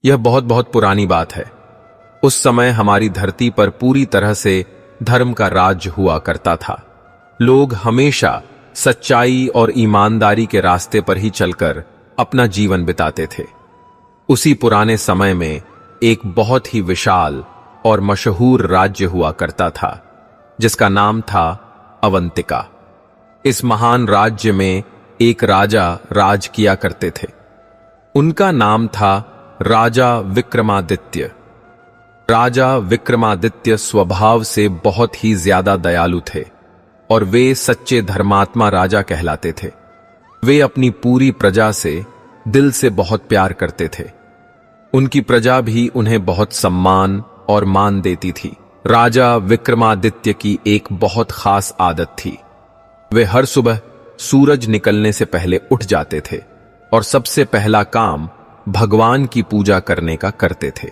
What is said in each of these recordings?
यह बहुत बहुत पुरानी बात है। उस समय हमारी धरती पर पूरी तरह से धर्म का राज्य हुआ करता था। लोग हमेशा सच्चाई और ईमानदारी के रास्ते पर ही चलकर अपना जीवन बिताते थे। उसी पुराने समय में एक बहुत ही विशाल और मशहूर राज्य हुआ करता था जिसका नाम था अवंतिका। इस महान राज्य में एक राजा राज किया करते थे। उनका नाम था राजा विक्रमादित्य। राजा विक्रमादित्य स्वभाव से बहुत ही ज्यादा दयालु थे और वे सच्चे धर्मात्मा राजा कहलाते थे। वे अपनी पूरी प्रजा से दिल से बहुत प्यार करते थे। उनकी प्रजा भी उन्हें बहुत सम्मान और मान देती थी। राजा विक्रमादित्य की एक बहुत खास आदत थी। वे हर सुबह सूरज निकलने से पहले उठ जाते थे और सबसे पहला काम भगवान की पूजा करने का करते थे।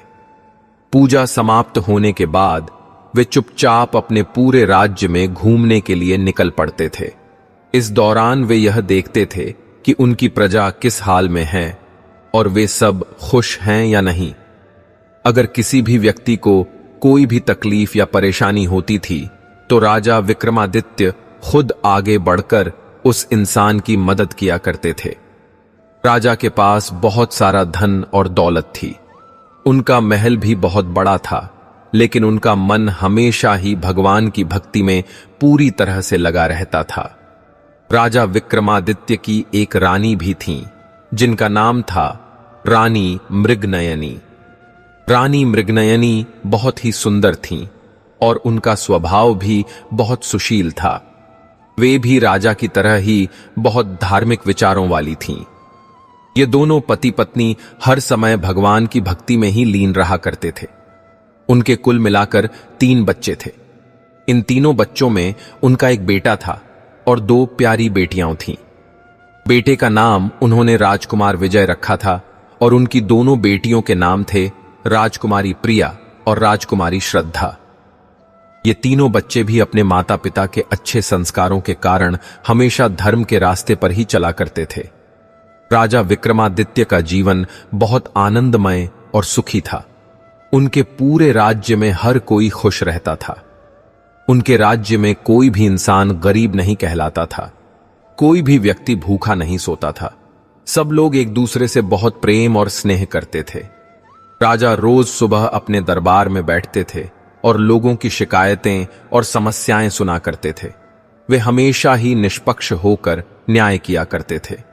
पूजा समाप्त होने के बाद वे चुपचाप अपने पूरे राज्य में घूमने के लिए निकल पड़ते थे। इस दौरान वे यह देखते थे कि उनकी प्रजा किस हाल में है और वे सब खुश हैं या नहीं। अगर किसी भी व्यक्ति को कोई भी तकलीफ या परेशानी होती थी तो राजा विक्रमादित्य खुद आगे बढ़कर उस इंसान की मदद किया करते थे। राजा के पास बहुत सारा धन और दौलत थी। उनका महल भी बहुत बड़ा था, लेकिन उनका मन हमेशा ही भगवान की भक्ति में पूरी तरह से लगा रहता था। राजा विक्रमादित्य की एक रानी भी थी जिनका नाम था रानी मृगनयनी। रानी मृगनयनी बहुत ही सुंदर थीं और उनका स्वभाव भी बहुत सुशील था। वे भी राजा की तरह ही बहुत धार्मिक विचारों वाली थीं। ये दोनों पति पत्नी हर समय भगवान की भक्ति में ही लीन रहा करते थे। उनके कुल मिलाकर 3 बच्चे थे। इन तीनों बच्चों में उनका एक बेटा था और 2 प्यारी बेटियां थीं। बेटे का नाम उन्होंने राजकुमार विजय रखा था और उनकी दोनों बेटियों के नाम थे राजकुमारी प्रिया और राजकुमारी श्रद्धा। ये तीनों बच्चे भी अपने माता पिता के अच्छे संस्कारों के कारण हमेशा धर्म के रास्ते पर ही चला करते थे। राजा विक्रमादित्य का जीवन बहुत आनंदमय और सुखी था। उनके पूरे राज्य में हर कोई खुश रहता था। उनके राज्य में कोई भी इंसान गरीब नहीं कहलाता था। कोई भी व्यक्ति भूखा नहीं सोता था। सब लोग एक दूसरे से बहुत प्रेम और स्नेह करते थे। राजा रोज सुबह अपने दरबार में बैठते थे और लोगों की शिकायतें और समस्याएं सुना करते थे। वे हमेशा ही निष्पक्ष होकर न्याय किया करते थे।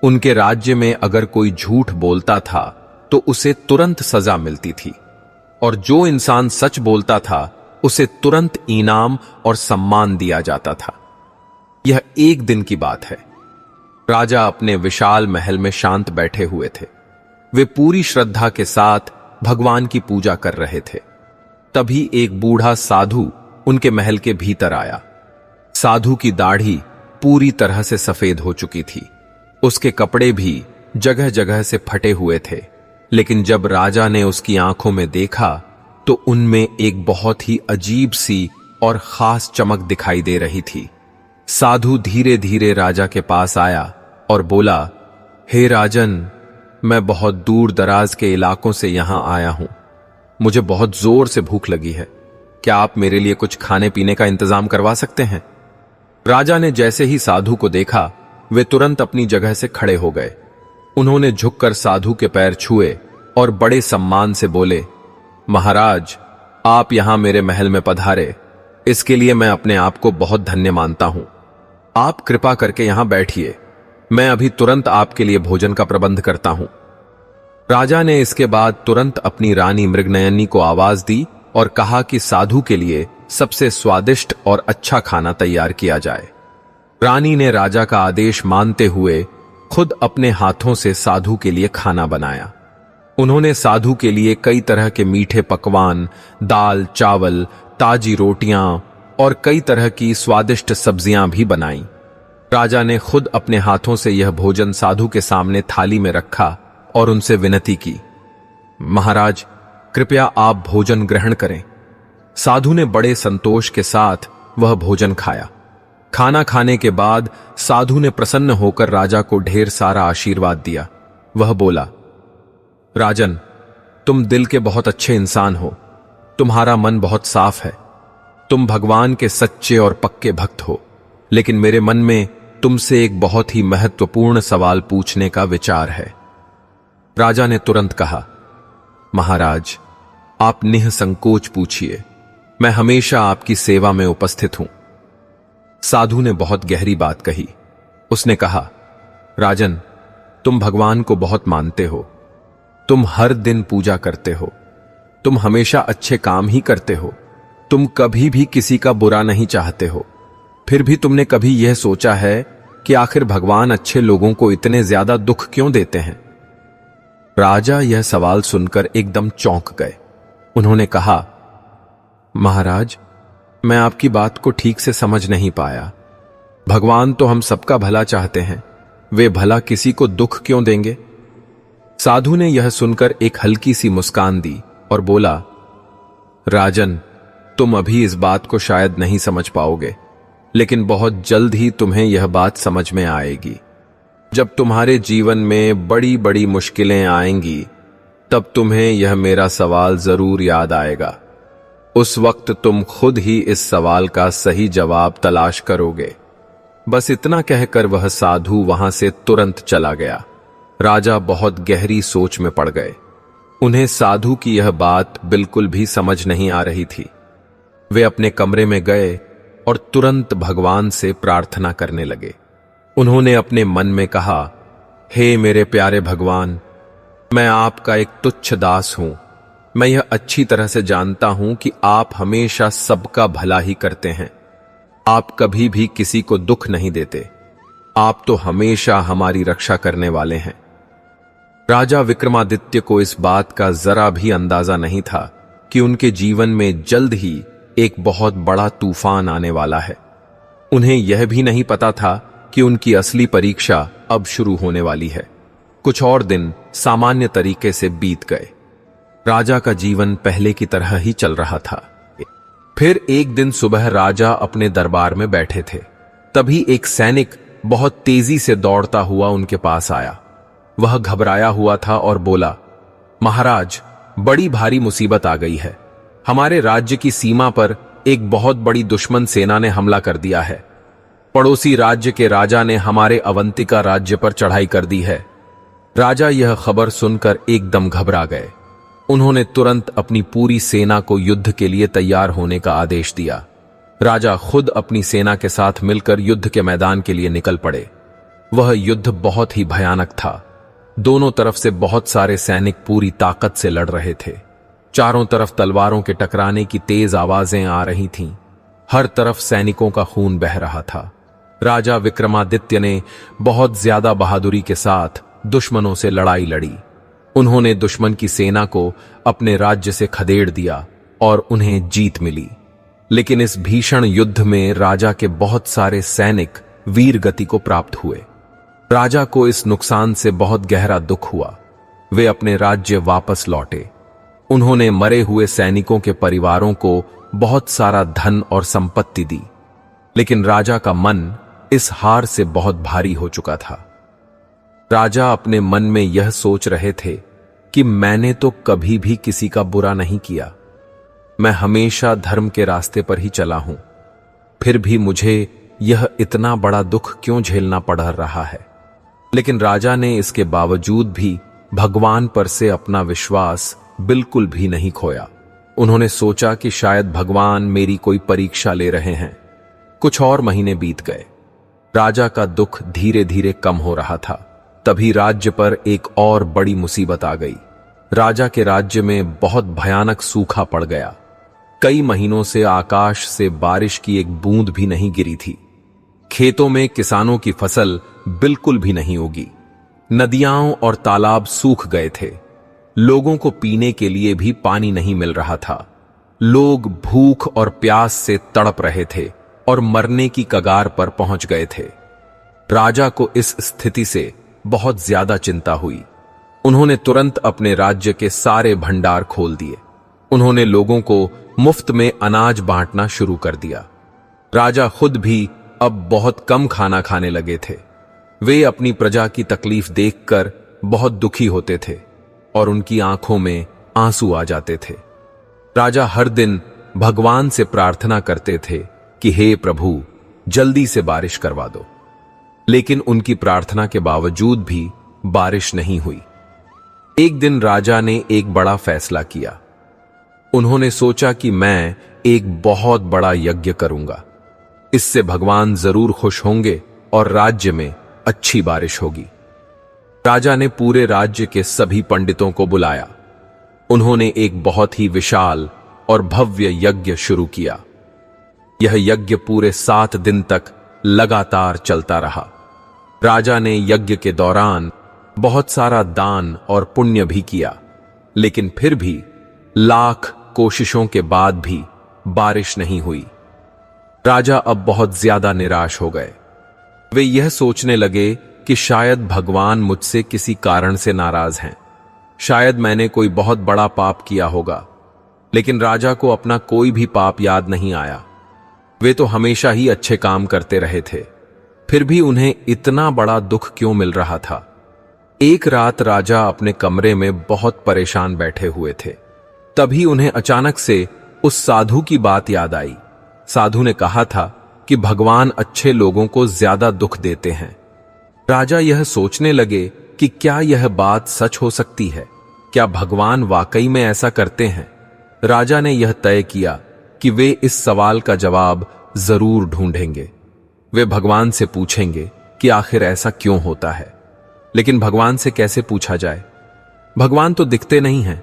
उनके राज्य में अगर कोई झूठ बोलता था तो उसे तुरंत सजा मिलती थी और जो इंसान सच बोलता था उसे तुरंत इनाम और सम्मान दिया जाता था। यह एक दिन की बात है। राजा अपने विशाल महल में शांत बैठे हुए थे। वे पूरी श्रद्धा के साथ भगवान की पूजा कर रहे थे। तभी एक बूढ़ा साधु उनके महल के भीतर आया। साधु की दाढ़ी पूरी तरह से सफेद हो चुकी थी। उसके कपड़े भी जगह जगह से फटे हुए थे, लेकिन जब राजा ने उसकी आंखों में देखा तो उनमें एक बहुत ही अजीब सी और खास चमक दिखाई दे रही थी। साधु धीरे धीरे राजा के पास आया और बोला, हे राजन, मैं बहुत दूर दराज के इलाकों से यहां आया हूं। मुझे बहुत जोर से भूख लगी है। क्या आप मेरे लिए कुछ खाने पीने का इंतजाम करवा सकते हैं? राजा ने जैसे ही साधु को देखा वे तुरंत अपनी जगह से खड़े हो गए। उन्होंने झुककर साधु के पैर छुए और बड़े सम्मान से बोले, महाराज, आप यहां मेरे महल में पधारे, इसके लिए मैं अपने आप को बहुत धन्य मानता हूं। आप कृपा करके यहां बैठिए, मैं अभी तुरंत आपके लिए भोजन का प्रबंध करता हूं। राजा ने इसके बाद तुरंत अपनी रानी मृगनयनी को आवाज दी और कहा कि साधु के लिए सबसे स्वादिष्ट और अच्छा खाना तैयार किया जाए। रानी ने राजा का आदेश मानते हुए खुद अपने हाथों से साधु के लिए खाना बनाया। उन्होंने साधु के लिए कई तरह के मीठे पकवान, दाल, चावल, ताजी रोटियां और कई तरह की स्वादिष्ट सब्जियां भी बनाई। राजा ने खुद अपने हाथों से यह भोजन साधु के सामने थाली में रखा और उनसे विनती की, महाराज, कृपया आप भोजन ग्रहण करें। साधु ने बड़े संतोष के साथ वह भोजन खाया। खाना खाने के बाद साधु ने प्रसन्न होकर राजा को ढेर सारा आशीर्वाद दिया। वह बोला, राजन, तुम दिल के बहुत अच्छे इंसान हो, तुम्हारा मन बहुत साफ है, तुम भगवान के सच्चे और पक्के भक्त हो, लेकिन मेरे मन में तुमसे एक बहुत ही महत्वपूर्ण सवाल पूछने का विचार है। राजा ने तुरंत कहा, महाराज, आप निःसंकोच पूछिए, मैं हमेशा आपकी सेवा में उपस्थित हूं। साधु ने बहुत गहरी बात कही। उसने कहा, राजन, तुम भगवान को बहुत मानते हो, तुम हर दिन पूजा करते हो, तुम हमेशा अच्छे काम ही करते हो, तुम कभी भी किसी का बुरा नहीं चाहते हो, फिर भी तुमने कभी यह सोचा है कि आखिर भगवान अच्छे लोगों को इतने ज्यादा दुख क्यों देते हैं? राजा यह सवाल सुनकर एकदम चौंक गए। उन्होंने कहा, महाराज, मैं आपकी बात को ठीक से समझ नहीं पाया। भगवान तो हम सबका भला चाहते हैं, वे भला किसी को दुख क्यों देंगे? साधु ने यह सुनकर एक हल्की सी मुस्कान दी और बोला, राजन, तुम अभी इस बात को शायद नहीं समझ पाओगे, लेकिन बहुत जल्द ही तुम्हें यह बात समझ में आएगी। जब तुम्हारे जीवन में बड़ी बड़ी मुश्किलें आएंगी, तब तुम्हें यह मेरा सवाल जरूर याद आएगा। उस वक्त तुम खुद ही इस सवाल का सही जवाब तलाश करोगे। बस इतना कहकर वह साधु वहां से तुरंत चला गया। राजा बहुत गहरी सोच में पड़ गए। उन्हें साधु की यह बात बिल्कुल भी समझ नहीं आ रही थी। वे अपने कमरे में गए और तुरंत भगवान से प्रार्थना करने लगे। उन्होंने अपने मन में कहा, हे मेरे प्यारे भगवान, मैं आपका एक तुच्छ दास हूं। मैं यह अच्छी तरह से जानता हूं कि आप हमेशा सबका भला ही करते हैं। आप कभी भी किसी को दुख नहीं देते। आप तो हमेशा हमारी रक्षा करने वाले हैं। राजा विक्रमादित्य को इस बात का जरा भी अंदाजा नहीं था कि उनके जीवन में जल्द ही एक बहुत बड़ा तूफान आने वाला है। उन्हें यह भी नहीं पता था कि उनकी असली परीक्षा अब शुरू होने वाली है। कुछ और दिन सामान्य तरीके से बीत गए। राजा का जीवन पहले की तरह ही चल रहा था। फिर एक दिन सुबह राजा अपने दरबार में बैठे थे। तभी एक सैनिक बहुत तेजी से दौड़ता हुआ उनके पास आया। वह घबराया हुआ था और बोला, महाराज, बड़ी भारी मुसीबत आ गई है। हमारे राज्य की सीमा पर एक बहुत बड़ी दुश्मन सेना ने हमला कर दिया है। पड़ोसी राज्य के राजा ने हमारे अवंतिका राज्य पर चढ़ाई कर दी है। राजा यह खबर सुनकर एकदम घबरा गए। उन्होंने तुरंत अपनी पूरी सेना को युद्ध के लिए तैयार होने का आदेश दिया। राजा खुद अपनी सेना के साथ मिलकर युद्ध के मैदान के लिए निकल पड़े। वह युद्ध बहुत ही भयानक था। दोनों तरफ से बहुत सारे सैनिक पूरी ताकत से लड़ रहे थे। चारों तरफ तलवारों के टकराने की तेज आवाजें आ रही थीं। हर तरफ सैनिकों का खून बह रहा था। राजा विक्रमादित्य ने बहुत ज्यादा बहादुरी के साथ दुश्मनों से लड़ाई लड़ी। उन्होंने दुश्मन की सेना को अपने राज्य से खदेड़ दिया और उन्हें जीत मिली। लेकिन इस भीषण युद्ध में राजा के बहुत सारे सैनिक वीर गति को प्राप्त हुए। राजा को इस नुकसान से बहुत गहरा दुख हुआ। वे अपने राज्य वापस लौटे। उन्होंने मरे हुए सैनिकों के परिवारों को बहुत सारा धन और संपत्ति दी। लेकिन राजा का मन इस हार से बहुत भारी हो चुका था। राजा अपने मन में यह सोच रहे थे कि मैंने तो कभी भी किसी का बुरा नहीं किया। मैं हमेशा धर्म के रास्ते पर ही चला हूं। फिर भी मुझे यह इतना बड़ा दुख क्यों झेलना पड़ रहा है? लेकिन राजा ने इसके बावजूद भी भगवान पर से अपना विश्वास बिल्कुल भी नहीं खोया। उन्होंने सोचा कि शायद भगवान मेरी कोई परीक्षा ले रहे हैं। कुछ और महीने बीत गए। राजा का दुख धीरे धीरे कम हो रहा था। तभी राज्य पर एक और बड़ी मुसीबत आ गई। राजा के राज्य में बहुत भयानक सूखा पड़ गया। कई महीनों से आकाश से बारिश की एक बूंद भी नहीं गिरी थी। खेतों में किसानों की फसल बिल्कुल भी नहीं उगी। नदियां और तालाब सूख गए थे। लोगों को पीने के लिए भी पानी नहीं मिल रहा था। लोग भूख और प्यास से तड़प रहे थे और मरने की कगार पर पहुंच गए थे। राजा को इस स्थिति से बहुत ज्यादा चिंता हुई। उन्होंने तुरंत अपने राज्य के सारे भंडार खोल दिए। उन्होंने लोगों को मुफ्त में अनाज बांटना शुरू कर दिया। राजा खुद भी अब बहुत कम खाना खाने लगे थे। वे अपनी प्रजा की तकलीफ देखकर बहुत दुखी होते थे और उनकी आंखों में आंसू आ जाते थे। राजा हर दिन भगवान से प्रार्थना करते थे कि हे प्रभु, जल्दी से बारिश करवा दो, लेकिन उनकी प्रार्थना के बावजूद भी बारिश नहीं हुई। एक दिन राजा ने एक बड़ा फैसला किया। उन्होंने सोचा कि मैं एक बहुत बड़ा यज्ञ करूंगा, इससे भगवान जरूर खुश होंगे और राज्य में अच्छी बारिश होगी। राजा ने पूरे राज्य के सभी पंडितों को बुलाया। उन्होंने एक बहुत ही विशाल और भव्य यज्ञ शुरू किया। यह यज्ञ पूरे 7 दिन तक लगातार चलता रहा। राजा ने यज्ञ के दौरान बहुत सारा दान और पुण्य भी किया, लेकिन फिर भी लाख कोशिशों के बाद भी बारिश नहीं हुई। राजा अब बहुत ज्यादा निराश हो गए। वे यह सोचने लगे कि शायद भगवान मुझसे किसी कारण से नाराज हैं। शायद मैंने कोई बहुत बड़ा पाप किया होगा। लेकिन राजा को अपना कोई भी पाप याद नहीं आया। वे तो हमेशा ही अच्छे काम करते रहे थे, फिर भी उन्हें इतना बड़ा दुख क्यों मिल रहा था। एक रात राजा अपने कमरे में बहुत परेशान बैठे हुए थे। तभी उन्हें अचानक से उस साधु की बात याद आई। साधु ने कहा था कि भगवान अच्छे लोगों को ज्यादा दुख देते हैं। राजा यह सोचने लगे कि क्या यह बात सच हो सकती है? क्या भगवान वाकई में ऐसा करते हैं? राजा ने यह तय किया कि वे इस सवाल का जवाब जरूर ढूंढेंगे। वे भगवान से पूछेंगे कि आखिर ऐसा क्यों होता है। लेकिन भगवान से कैसे पूछा जाए? भगवान तो दिखते नहीं हैं।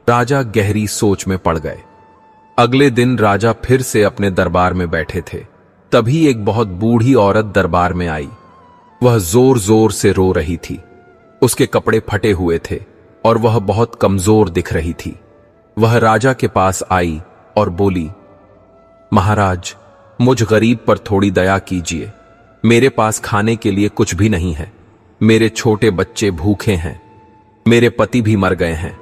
राजा गहरी सोच में पड़ गए। अगले दिन राजा फिर से अपने दरबार में बैठे थे। तभी एक बहुत बूढ़ी औरत दरबार में आई। वह जोर जोर से रो रही थी। उसके कपड़े फटे हुए थे और वह बहुत कमजोर दिख रही थी। वह राजा के पास आई और बोली, महाराज, मुझ गरीब पर थोड़ी दया कीजिए। मेरे पास खाने के लिए कुछ भी नहीं है। मेरे छोटे बच्चे भूखे हैं। मेरे पति भी मर गए हैं।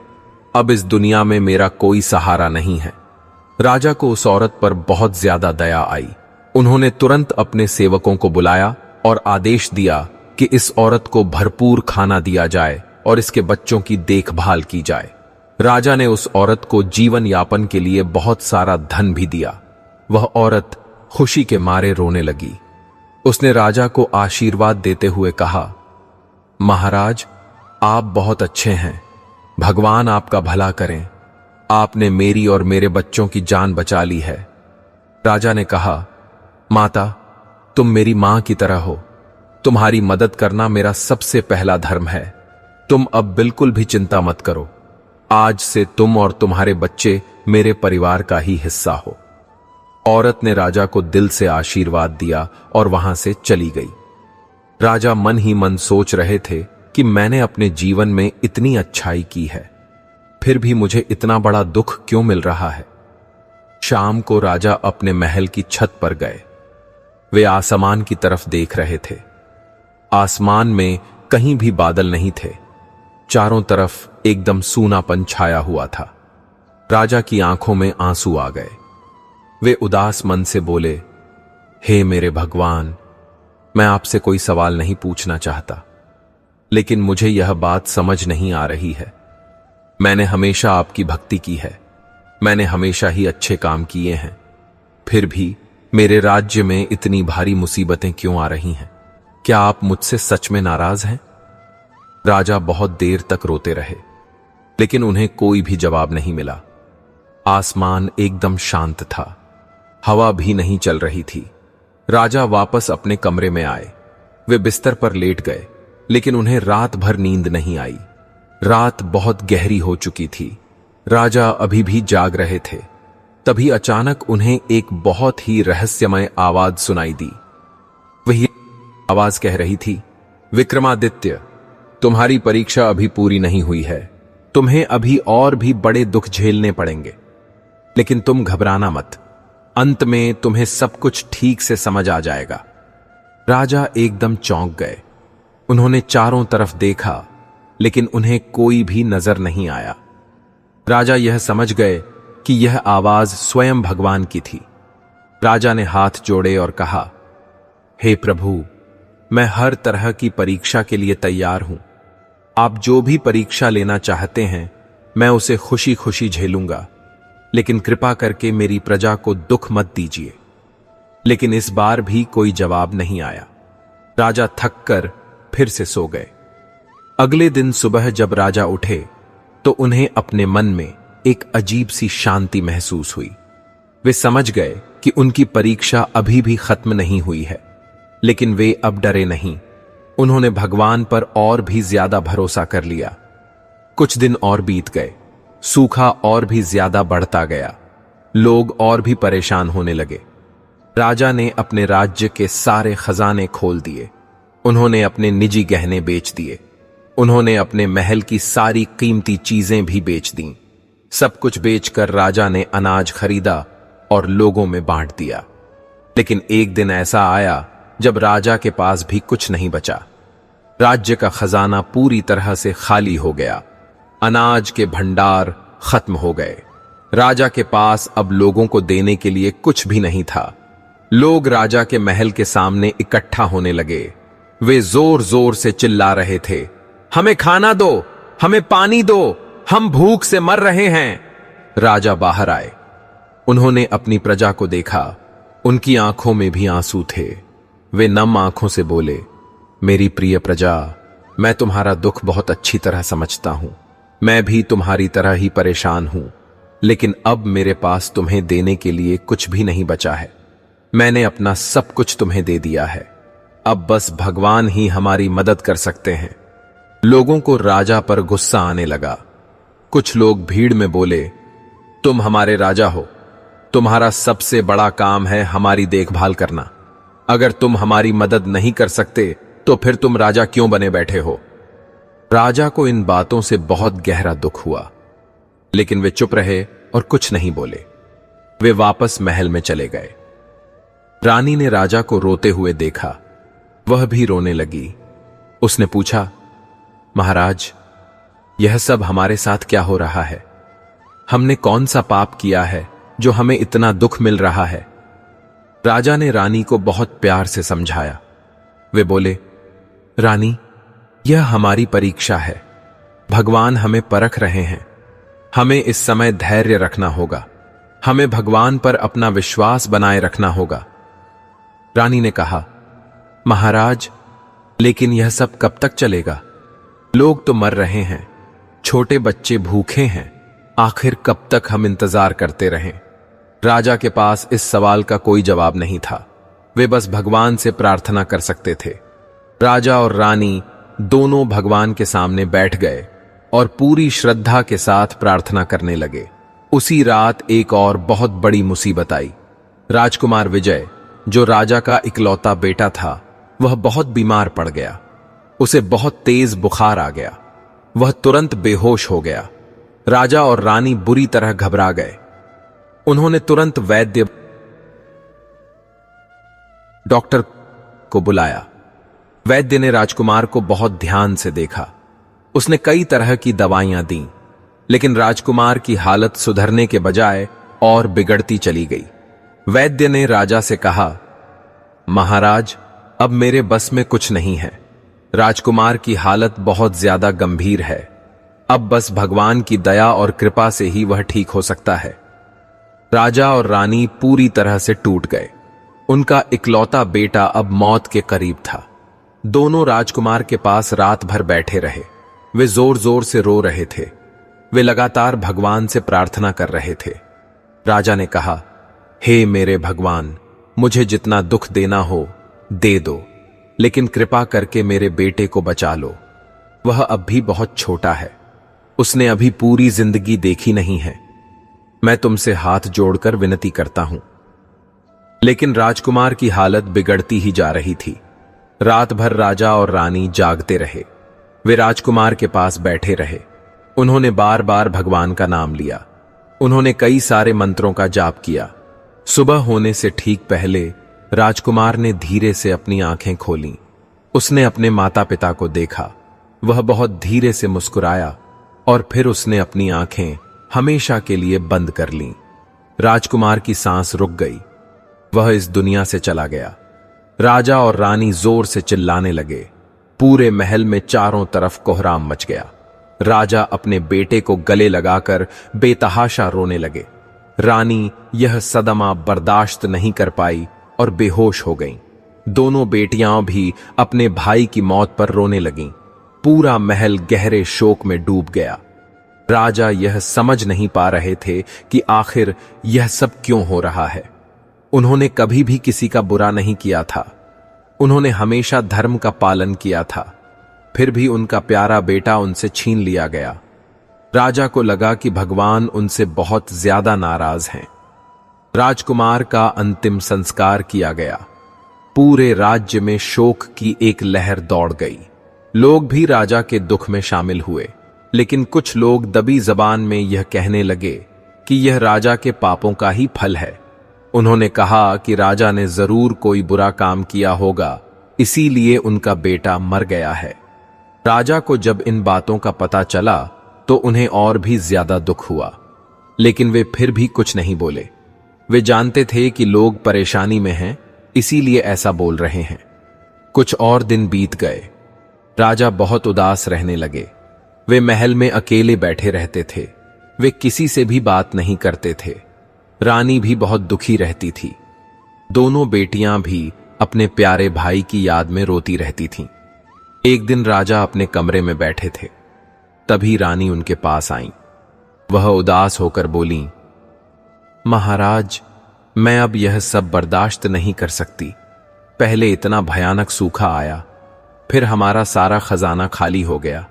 अब इस दुनिया में मेरा कोई सहारा नहीं है। राजा को उस औरत पर बहुत ज्यादा दया आई। उन्होंने तुरंत अपने सेवकों को बुलाया और आदेश दिया कि इस औरत को भरपूर खाना दिया जाए और इसके बच्चों की देखभाल की जाए। राजा ने उस औरत को जीवन यापन के लिए बहुत सारा धन भी दिया। वह औरत खुशी के मारे रोने लगी। उसने राजा को आशीर्वाद देते हुए कहा, महाराज, आप बहुत अच्छे हैं। भगवान आपका भला करें। आपने मेरी और मेरे बच्चों की जान बचा ली है। राजा ने कहा, माता, तुम मेरी मां की तरह हो। तुम्हारी मदद करना मेरा सबसे पहला धर्म है। तुम अब बिल्कुल भी चिंता मत करो। आज से तुम और तुम्हारे बच्चे मेरे परिवार का ही हिस्सा हो। औरत ने राजा को दिल से आशीर्वाद दिया और वहां से चली गई। राजा मन ही मन सोच रहे थे कि मैंने अपने जीवन में इतनी अच्छाई की है, फिर भी मुझे इतना बड़ा दुख क्यों मिल रहा है। शाम को राजा अपने महल की छत पर गए। वे आसमान की तरफ देख रहे थे। आसमान में कहीं भी बादल नहीं थे। चारों तरफ एकदम सूनापन छाया हुआ था। राजा की आंखों में आंसू आ गए। वे उदास मन से बोले, हे मेरे भगवान, मैं आपसे कोई सवाल नहीं पूछना चाहता, लेकिन मुझे यह बात समझ नहीं आ रही है। मैंने हमेशा आपकी भक्ति की है। मैंने हमेशा ही अच्छे काम किए हैं। फिर भी मेरे राज्य में इतनी भारी मुसीबतें क्यों आ रही हैं? क्या आप मुझसे सच में नाराज हैं? राजा बहुत देर तक रोते रहे, लेकिन उन्हें कोई भी जवाब नहीं मिला। आसमान एकदम शांत था। हवा भी नहीं चल रही थी। राजा वापस अपने कमरे में आए। वे बिस्तर पर लेट गए, लेकिन उन्हें रात भर नींद नहीं आई। रात बहुत गहरी हो चुकी थी। राजा अभी भी जाग रहे थे। तभी अचानक उन्हें एक बहुत ही रहस्यमय आवाज सुनाई दी। वही आवाज कह रही थी, विक्रमादित्य, तुम्हारी परीक्षा अभी पूरी नहीं हुई है। तुम्हें अभी और भी बड़े दुख झेलने पड़ेंगे, लेकिन तुम घबराना मत। अंत में तुम्हें सब कुछ ठीक से समझ आ जाएगा। राजा एकदम चौंक गए। उन्होंने चारों तरफ देखा, लेकिन उन्हें कोई भी नजर नहीं आया। राजा यह समझ गए कि यह आवाज स्वयं भगवान की थी। राजा ने हाथ जोड़े और कहा, हे प्रभु, मैं हर तरह की परीक्षा के लिए तैयार हूं। आप जो भी परीक्षा लेना चाहते हैं, मैं उसे खुशी खुशी झेलूंगा, लेकिन कृपा करके मेरी प्रजा को दुख मत दीजिए। लेकिन इस बार भी कोई जवाब नहीं आया। राजा थक कर फिर से सो गए। अगले दिन सुबह जब राजा उठे तो उन्हें अपने मन में एक अजीब सी शांति महसूस हुई। वे समझ गए कि उनकी परीक्षा अभी भी खत्म नहीं हुई है, लेकिन वे अब डरे नहीं। उन्होंने भगवान पर और भी ज्यादा भरोसा कर लिया। कुछ दिन और बीत गए। सूखा और भी ज्यादा बढ़ता गया। लोग और भी परेशान होने लगे। राजा ने अपने राज्य के सारे खजाने खोल दिए। उन्होंने अपने निजी गहने बेच दिए। उन्होंने अपने महल की सारी कीमती चीजें भी बेच दीं। सब कुछ बेचकर राजा ने अनाज खरीदा और लोगों में बांट दिया। लेकिन एक दिन ऐसा आया जब राजा के पास भी कुछ नहीं बचा। राज्य का खजाना पूरी तरह से खाली हो गया। अनाज के भंडार खत्म हो गए। राजा के पास अब लोगों को देने के लिए कुछ भी नहीं था। लोग राजा के महल के सामने इकट्ठा होने लगे। वे जोर जोर से चिल्ला रहे थे, हमें खाना दो, हमें पानी दो, हम भूख से मर रहे हैं। राजा बाहर आए। उन्होंने अपनी प्रजा को देखा। उनकी आंखों में भी आंसू थे। वे नम आंखों से बोले, मेरी प्रिय प्रजा, मैं तुम्हारा दुख बहुत अच्छी तरह समझता हूं। मैं भी तुम्हारी तरह ही परेशान हूं, लेकिन अब मेरे पास तुम्हें देने के लिए कुछ भी नहीं बचा है। मैंने अपना सब कुछ तुम्हें दे दिया है। अब बस भगवान ही हमारी मदद कर सकते हैं। लोगों को राजा पर गुस्सा आने लगा। कुछ लोग भीड़ में बोले, तुम हमारे राजा हो, तुम्हारा सबसे बड़ा काम है हमारी देखभाल करना। अगर तुम हमारी मदद नहीं कर सकते तो फिर तुम राजा क्यों बने बैठे हो? राजा को इन बातों से बहुत गहरा दुख हुआ, लेकिन वे चुप रहे और कुछ नहीं बोले। वे वापस महल में चले गए। रानी ने राजा को रोते हुए देखा। वह भी रोने लगी। उसने पूछा, महाराज, यह सब हमारे साथ क्या हो रहा है? हमने कौन सा पाप किया है जो हमें इतना दुख मिल रहा है? राजा ने रानी को बहुत प्यार से समझाया। वे बोले, रानी, यह हमारी परीक्षा है। भगवान हमें परख रहे हैं। हमें इस समय धैर्य रखना होगा। हमें भगवान पर अपना विश्वास बनाए रखना होगा। रानी ने कहा, महाराज, लेकिन यह सब कब तक चलेगा? लोग तो मर रहे हैं, छोटे बच्चे भूखे हैं। आखिर कब तक हम इंतजार करते रहें? राजा के पास इस सवाल का कोई जवाब नहीं था। वे बस भगवान से प्रार्थना कर सकते थे। राजा और रानी दोनों भगवान के सामने बैठ गए और पूरी श्रद्धा के साथ प्रार्थना करने लगे। उसी रात एक और बहुत बड़ी मुसीबत आई। राजकुमार विजय, जो राजा का इकलौता बेटा था, वह बहुत बीमार पड़ गया। उसे बहुत तेज बुखार आ गया। वह तुरंत बेहोश हो गया। राजा और रानी बुरी तरह घबरा गए। उन्होंने तुरंत वैद्य डॉक्टर को बुलाया। वैद्य ने राजकुमार को बहुत ध्यान से देखा। उसने कई तरह की दवाइयां दी, लेकिन राजकुमार की हालत सुधरने के बजाय और बिगड़ती चली गई। वैद्य ने राजा से कहा, महाराज, अब मेरे बस में कुछ नहीं है। राजकुमार की हालत बहुत ज्यादा गंभीर है। अब बस भगवान की दया और कृपा से ही वह ठीक हो सकता है। राजा और रानी पूरी तरह से टूट गए। उनका इकलौता बेटा अब मौत के करीब था। दोनों राजकुमार के पास रात भर बैठे रहे। वे जोर जोर से रो रहे थे। वे लगातार भगवान से प्रार्थना कर रहे थे। राजा ने कहा, हे मेरे भगवान, मुझे जितना दुख देना हो दे दो, लेकिन कृपा करके मेरे बेटे को बचा लो। वह अब भी बहुत छोटा है। उसने अभी पूरी जिंदगी देखी नहीं है। मैं तुमसे हाथ जोड़कर विनती करता हूं। लेकिन राजकुमार की हालत बिगड़ती ही जा रही थी। रात भर राजा और रानी जागते रहे। वे राजकुमार के पास बैठे रहे। उन्होंने बार बार भगवान का नाम लिया। उन्होंने कई सारे मंत्रों का जाप किया। सुबह होने से ठीक पहले राजकुमार ने धीरे से अपनी आंखें खोलीं। उसने अपने माता पिता को देखा। वह बहुत धीरे से मुस्कुराया और फिर उसने अपनी आंखें हमेशा के लिए बंद कर लीं। राजकुमार की सांस रुक गई। वह इस दुनिया से चला गया। राजा और रानी जोर से चिल्लाने लगे। पूरे महल में चारों तरफ कोहराम मच गया। राजा अपने बेटे को गले लगाकर बेतहाशा रोने लगे। रानी यह सदमा बर्दाश्त नहीं कर पाई और बेहोश हो गईं। दोनों बेटियां भी अपने भाई की मौत पर रोने लगीं। पूरा महल गहरे शोक में डूब गया। राजा यह समझ नहीं पा रहे थे कि आखिर यह सब क्यों हो रहा है। उन्होंने कभी भी किसी का बुरा नहीं किया था। उन्होंने हमेशा धर्म का पालन किया था। फिर भी उनका प्यारा बेटा उनसे छीन लिया गया। राजा को लगा कि भगवान उनसे बहुत ज्यादा नाराज हैं। राजकुमार का अंतिम संस्कार किया गया। पूरे राज्य में शोक की एक लहर दौड़ गई। लोग भी राजा के दुख में शामिल हुए, लेकिन कुछ लोग दबी जबान में यह कहने लगे कि यह राजा के पापों का ही फल है। उन्होंने कहा कि राजा ने जरूर कोई बुरा काम किया होगा, इसीलिए उनका बेटा मर गया है। राजा को जब इन बातों का पता चला तो उन्हें और भी ज्यादा दुख हुआ, लेकिन वे फिर भी कुछ नहीं बोले। वे जानते थे कि लोग परेशानी में हैं, इसीलिए ऐसा बोल रहे हैं। कुछ और दिन बीत गए। राजा बहुत उदास रहने लगे। वे महल में अकेले बैठे रहते थे। वे किसी से भी बात नहीं करते थे। रानी भी बहुत दुखी रहती थी। दोनों बेटियां भी अपने प्यारे भाई की याद में रोती रहती थीं। एक दिन राजा अपने कमरे में बैठे थे, तभी रानी उनके पास आईं। वह उदास होकर बोलीं, महाराज, मैं अब यह सब बर्दाश्त नहीं कर सकती। पहले इतना भयानक सूखा आया, फिर हमारा सारा खजाना खाली हो गया,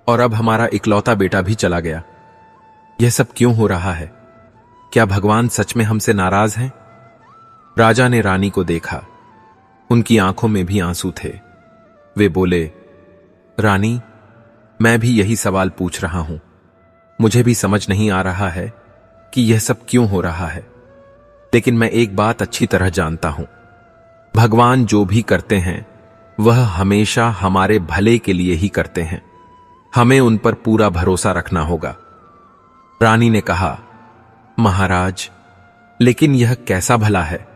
और अब हमारा इकलौता बेटा भी चला गया। यह सब क्यों हो रहा है? क्या भगवान सच में हमसे नाराज हैं? राजा ने रानी को देखा। उनकी आंखों में भी आंसू थे। वे बोले, रानी, मैं भी यही सवाल पूछ रहा हूं। मुझे भी समझ नहीं आ रहा है कि यह सब क्यों हो रहा है, लेकिन मैं एक बात अच्छी तरह जानता हूं। भगवान जो भी करते हैं वह हमेशा हमारे भले के लिए ही करते हैं। हमें उन पर पूरा भरोसा रखना होगा। रानी ने कहा, महाराज, लेकिन यह कैसा भला है?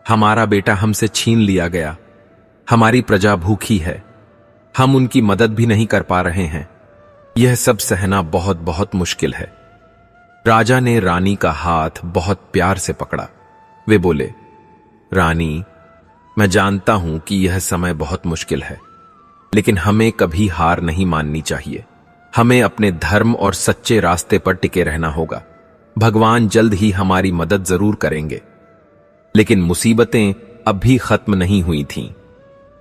हमारा बेटा हमसे छीन लिया गया। हमारी प्रजा भूखी है। हम उनकी मदद भी नहीं कर पा रहे हैं। यह सब सहना बहुत बहुत मुश्किल है। राजा ने रानी का हाथ बहुत प्यार से पकड़ा। वे बोले, रानी, मैं जानता हूं कि यह समय बहुत मुश्किल है, लेकिन हमें कभी हार नहीं माननी चाहिए। हमें अपने धर्म और सच्चे रास्ते पर टिके रहना होगा। भगवान जल्द ही हमारी मदद जरूर करेंगे। लेकिन मुसीबतें अब भी खत्म नहीं हुई थीं।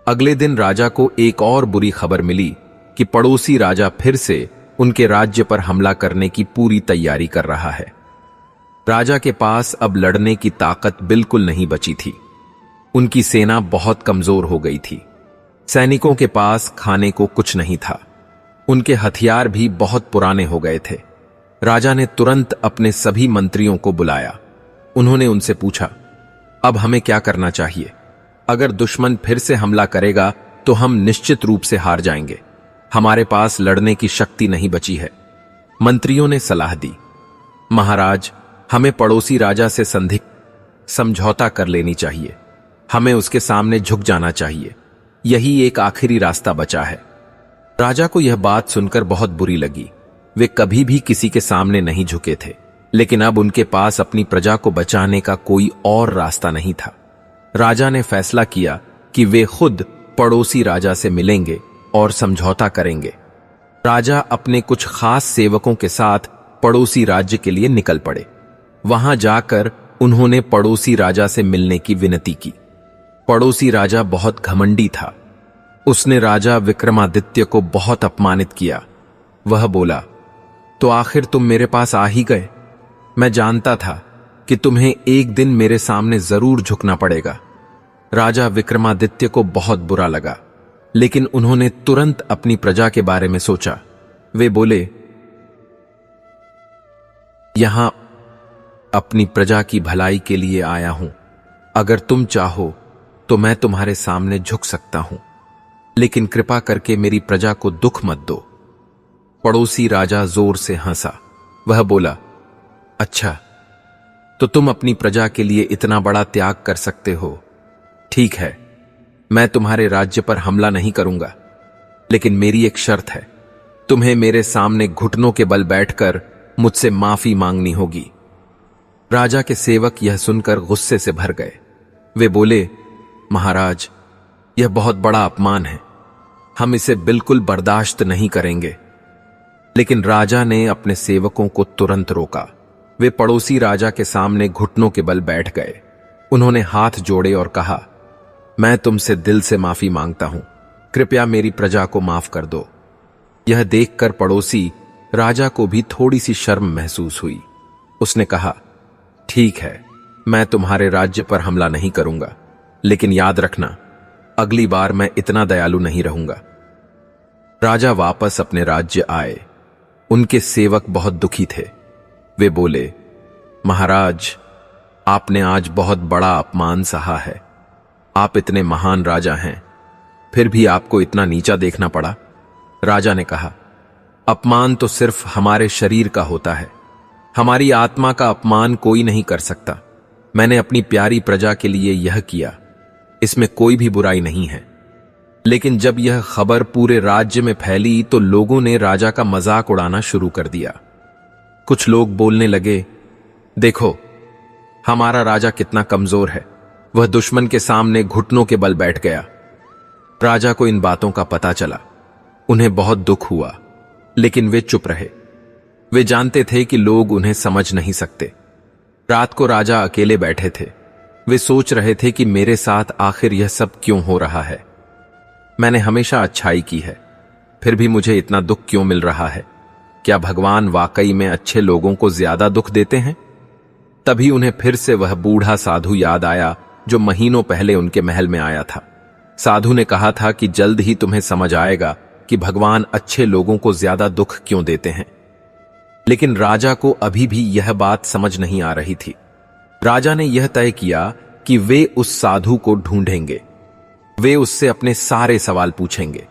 अगले दिन राजा को एक और बुरी खबर मिली कि पड़ोसी राजा फिर से उनके राज्य पर हमला करने की पूरी तैयारी कर रहा है। राजा के पास अब लड़ने की ताकत बिल्कुल नहीं बची थी। उनकी सेना बहुत कमजोर हो गई थी। सैनिकों के पास खाने को कुछ नहीं था। उनके हथियार भी बहुत पुराने हो गए थे। राजा ने तुरंत अपने सभी मंत्रियों को बुलाया। उन्होंने उनसे पूछा, अब हमें क्या करना चाहिए? अगर दुश्मन फिर से हमला करेगा तो हम निश्चित रूप से हार जाएंगे। हमारे पास लड़ने की शक्ति नहीं बची है। मंत्रियों ने सलाह दी, महाराज, हमें पड़ोसी राजा से संधि समझौता कर लेनी चाहिए। हमें उसके सामने झुक जाना चाहिए। यही एक आखिरी रास्ता बचा है। राजा को यह बात सुनकर बहुत बुरी लगी। वे कभी भी किसी के सामने नहीं झुके थे, लेकिन अब उनके पास अपनी प्रजा को बचाने का कोई और रास्ता नहीं था। राजा ने फैसला किया कि वे खुद पड़ोसी राजा से मिलेंगे और समझौता करेंगे। राजा अपने कुछ खास सेवकों के साथ पड़ोसी राज्य के लिए निकल पड़े। वहां जाकर उन्होंने पड़ोसी राजा से मिलने की विनती की। पड़ोसी राजा बहुत घमंडी था। उसने राजा विक्रमादित्य को बहुत अपमानित किया। वह बोला, तो आखिर तुम मेरे पास आ ही गए। मैं जानता था कि तुम्हें एक दिन मेरे सामने जरूर झुकना पड़ेगा। राजा विक्रमादित्य को बहुत बुरा लगा, लेकिन उन्होंने तुरंत अपनी प्रजा के बारे में सोचा। वे बोले, यहां अपनी प्रजा की भलाई के लिए आया हूं। अगर तुम चाहो तो मैं तुम्हारे सामने झुक सकता हूं, लेकिन कृपा करके मेरी प्रजा को दुख मत दो। पड़ोसी राजा जोर से हंसा। वह बोला, अच्छा, तो तुम अपनी प्रजा के लिए इतना बड़ा त्याग कर सकते हो। ठीक है, मैं तुम्हारे राज्य पर हमला नहीं करूंगा, लेकिन मेरी एक शर्त है। तुम्हें मेरे सामने घुटनों के बल बैठकर मुझसे माफी मांगनी होगी। राजा के सेवक यह सुनकर गुस्से से भर गए। वे बोले, महाराज, यह बहुत बड़ा अपमान है, हम इसे बिल्कुल बर्दाश्त नहीं करेंगे। लेकिन राजा ने अपने सेवकों को तुरंत रोका। वे पड़ोसी राजा के सामने घुटनों के बल बैठ गए। उन्होंने हाथ जोड़े और कहा, मैं तुमसे दिल से माफी मांगता हूं, कृपया मेरी प्रजा को माफ कर दो। यह देखकर पड़ोसी राजा को भी थोड़ी सी शर्म महसूस हुई। उसने कहा, ठीक है, मैं तुम्हारे राज्य पर हमला नहीं करूंगा, लेकिन याद रखना, अगली बार मैं इतना दयालु नहीं रहूंगा। राजा वापस अपने राज्य आए। उनके सेवक बहुत दुखी थे। वे बोले, महाराज, आपने आज बहुत बड़ा अपमान सहा है। आप इतने महान राजा हैं, फिर भी आपको इतना नीचा देखना पड़ा। राजा ने कहा, अपमान तो सिर्फ हमारे शरीर का होता है, हमारी आत्मा का अपमान कोई नहीं कर सकता। मैंने अपनी प्यारी प्रजा के लिए यह किया, इसमें कोई भी बुराई नहीं है। लेकिन जब यह खबर पूरे राज्य में फैली तो लोगों ने राजा का मजाक उड़ाना शुरू कर दिया। कुछ लोग बोलने लगे, देखो, हमारा राजा कितना कमजोर है, वह दुश्मन के सामने घुटनों के बल बैठ गया। राजा को इन बातों का पता चला। उन्हें बहुत दुख हुआ, लेकिन वे चुप रहे। वे जानते थे कि लोग उन्हें समझ नहीं सकते। रात को राजा अकेले बैठे थे। वे सोच रहे थे कि मेरे साथ आखिर यह सब क्यों हो रहा है। मैंने हमेशा अच्छाई की है, फिर भी मुझे इतना दुख क्यों मिल रहा है। क्या भगवान वाकई में अच्छे लोगों को ज्यादा दुख देते हैं? तभी उन्हें फिर से वह बूढ़ा साधु याद आया जो महीनों पहले उनके महल में आया था। साधु ने कहा था कि जल्द ही तुम्हें समझ आएगा कि भगवान अच्छे लोगों को ज्यादा दुख क्यों देते हैं। लेकिन राजा को अभी भी यह बात समझ नहीं आ रही थी। राजा ने यह तय किया कि वे उस साधु को ढूंढेंगे। वे उससे अपने सारे सवाल पूछेंगे।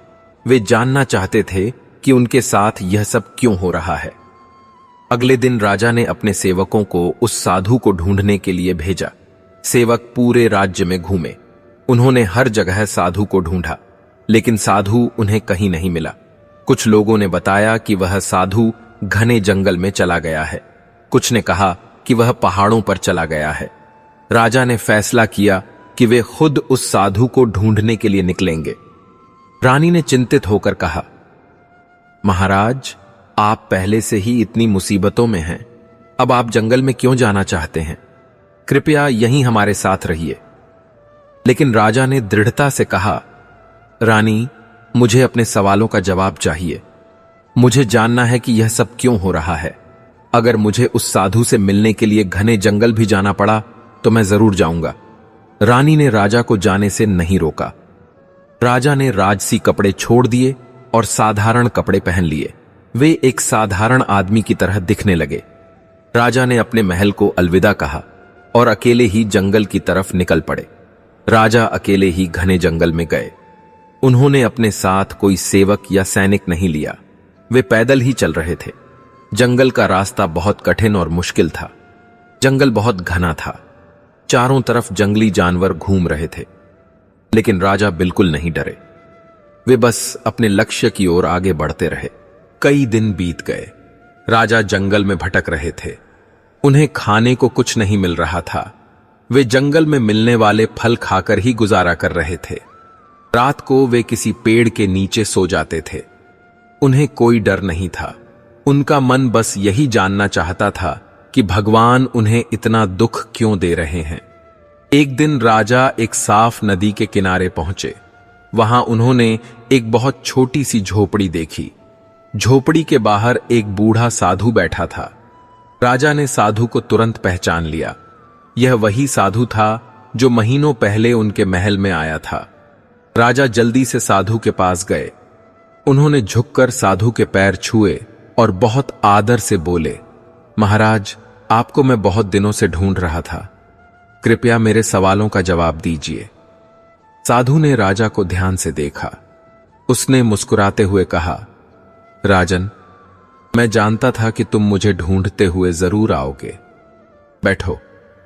वे जानना चाहते थे कि उनके साथ यह सब क्यों हो रहा है। अगले दिन राजा ने अपने सेवकों को उस साधु को ढूंढने के लिए भेजा। सेवक पूरे राज्य में घूमे। उन्होंने हर जगह साधु को ढूंढा, लेकिन साधु उन्हें कहीं नहीं मिला। कुछ लोगों ने बताया कि वह साधु घने जंगल में चला गया है। कुछ ने कहा कि वह पहाड़ों पर चला गया है। राजा ने फैसला किया कि वे खुद उस साधु को ढूंढने के लिए निकलेंगे। रानी ने चिंतित होकर कहा, महाराज, आप पहले से ही इतनी मुसीबतों में हैं, अब आप जंगल में क्यों जाना चाहते हैं? कृपया यहीं हमारे साथ रहिए। लेकिन राजा ने दृढ़ता से कहा, रानी, मुझे अपने सवालों का जवाब चाहिए। मुझे जानना है कि यह सब क्यों हो रहा है। अगर मुझे उस साधु से मिलने के लिए घने जंगल भी जाना पड़ा तो मैं जरूर जाऊंगा। रानी ने राजा को जाने से नहीं रोका। राजा ने राजसी कपड़े छोड़ दिए और साधारण कपड़े पहन लिए। वे एक साधारण आदमी की तरह दिखने लगे। राजा ने अपने महल को अलविदा कहा और अकेले ही जंगल की तरफ निकल पड़े। राजा अकेले ही घने जंगल में गए। उन्होंने अपने साथ कोई सेवक या सैनिक नहीं लिया। वे पैदल ही चल रहे थे। जंगल का रास्ता बहुत कठिन और मुश्किल था। जंगल बहुत घना था। चारों तरफ जंगली जानवर घूम रहे थे, लेकिन राजा बिल्कुल नहीं डरे। वे बस अपने लक्ष्य की ओर आगे बढ़ते रहे। कई दिन बीत गए। राजा जंगल में भटक रहे थे। उन्हें खाने को कुछ नहीं मिल रहा था। वे जंगल में मिलने वाले फल खाकर ही गुजारा कर रहे थे। रात को वे किसी पेड़ के नीचे सो जाते थे। उन्हें कोई डर नहीं था। उनका मन बस यही जानना चाहता था कि भगवान उन्हें इतना दुख क्यों दे रहे हैं। एक दिन राजा एक साफ नदी के किनारे पहुंचे। वहां उन्होंने एक बहुत छोटी सी झोपड़ी देखी। झोपड़ी के बाहर एक बूढ़ा साधु बैठा था। राजा ने साधु को तुरंत पहचान लिया। यह वही साधु था जो महीनों पहले उनके महल में आया था। राजा जल्दी से साधु के पास गए। उन्होंने झुककर साधु के पैर छुए और बहुत आदर से बोले, महाराज, आपको मैं बहुत दिनों से ढूंढ रहा था। कृपया मेरे सवालों का जवाब दीजिए। साधु ने राजा को ध्यान से देखा। उसने मुस्कुराते हुए कहा, राजन, मैं जानता था कि तुम मुझे ढूंढते हुए जरूर आओगे। बैठो,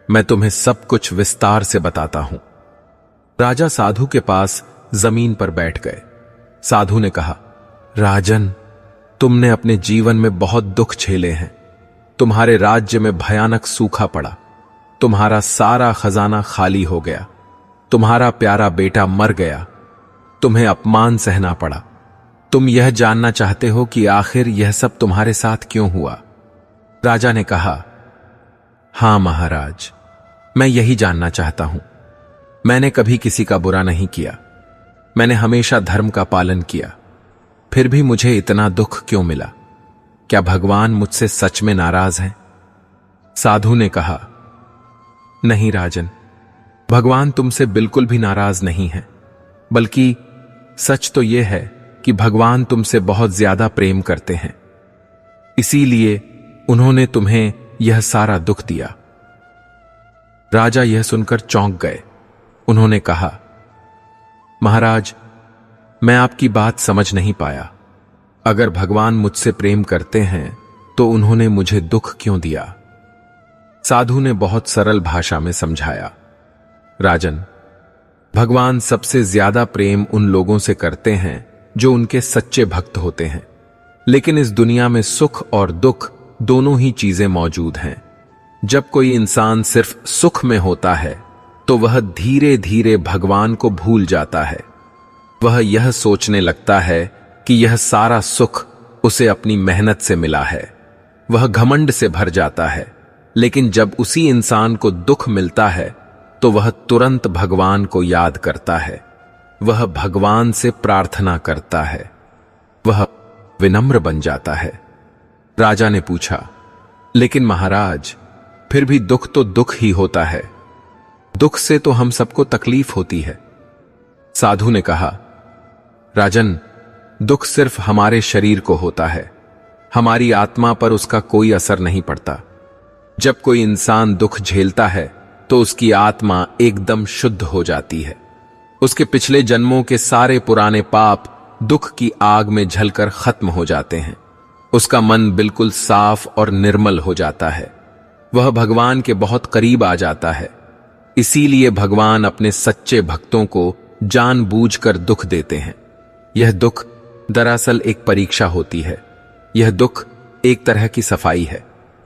मैं तुम्हें सब कुछ विस्तार से बताता हूं। राजा साधु के पास जमीन पर बैठ गए। साधु ने कहा, राजन, तुमने अपने जीवन में बहुत दुख झेले हैं। तुम्हारे राज्य में भयानक सूखा पड़ा, तुम्हारा सारा खजाना खाली हो गया, तुम्हारा प्यारा बेटा मर गया, तुम्हें अपमान सहना पड़ा। तुम यह जानना चाहते हो कि आखिर यह सब तुम्हारे साथ क्यों हुआ? राजा ने कहा, हां महाराज, मैं यही जानना चाहता हूं। मैंने कभी किसी का बुरा नहीं किया, मैंने हमेशा धर्म का पालन किया, फिर भी मुझे इतना दुख क्यों मिला? क्या भगवान मुझसे सच में नाराज हैं? साधु ने कहा, नहीं राजन, भगवान तुमसे बिल्कुल भी नाराज नहीं है, बल्कि सच तो यह है कि भगवान तुमसे बहुत ज्यादा प्रेम करते हैं, इसीलिए उन्होंने तुम्हें यह सारा दुख दिया। राजा यह सुनकर चौंक गए। उन्होंने कहा, महाराज, मैं आपकी बात समझ नहीं पाया। अगर भगवान मुझसे प्रेम करते हैं तो उन्होंने मुझे दुख क्यों दिया? साधु ने बहुत सरल भाषा में समझाया, राजन, भगवान सबसे ज्यादा प्रेम उन लोगों से करते हैं जो उनके सच्चे भक्त होते हैं। लेकिन इस दुनिया में सुख और दुख दोनों ही चीजें मौजूद हैं। जब कोई इंसान सिर्फ सुख में होता है तो वह धीरे धीरे भगवान को भूल जाता है। वह यह सोचने लगता है कि यह सारा सुख उसे अपनी मेहनत से मिला है। वह घमंड से भर जाता है। लेकिन जब उसी इंसान को दुख मिलता है तो वह तुरंत भगवान को याद करता है। वह भगवान से प्रार्थना करता है। वह विनम्र बन जाता है। राजा ने पूछा, लेकिन महाराज, फिर भी दुख तो दुख ही होता है। दुख से तो हम सबको तकलीफ होती है। साधु ने कहा, राजन, दुख सिर्फ हमारे शरीर को होता है, हमारी आत्मा पर उसका कोई असर नहीं पड़ता। जब कोई इंसान दुख झेलता है तो उसकी आत्मा एकदम शुद्ध हो जाती है। उसके पिछले जन्मों के सारे पुराने पाप दुख की आग में जलकर खत्म हो जाते हैं। उसका मन बिल्कुल साफ और निर्मल हो जाता है। वह भगवान के बहुत करीब आ जाता है। इसीलिए भगवान अपने सच्चे भक्तों को जानबूझकर दुख देते हैं। यह दुख दरअसल एक परीक्षा होती है। यह दुख एक तरह की सफाई है।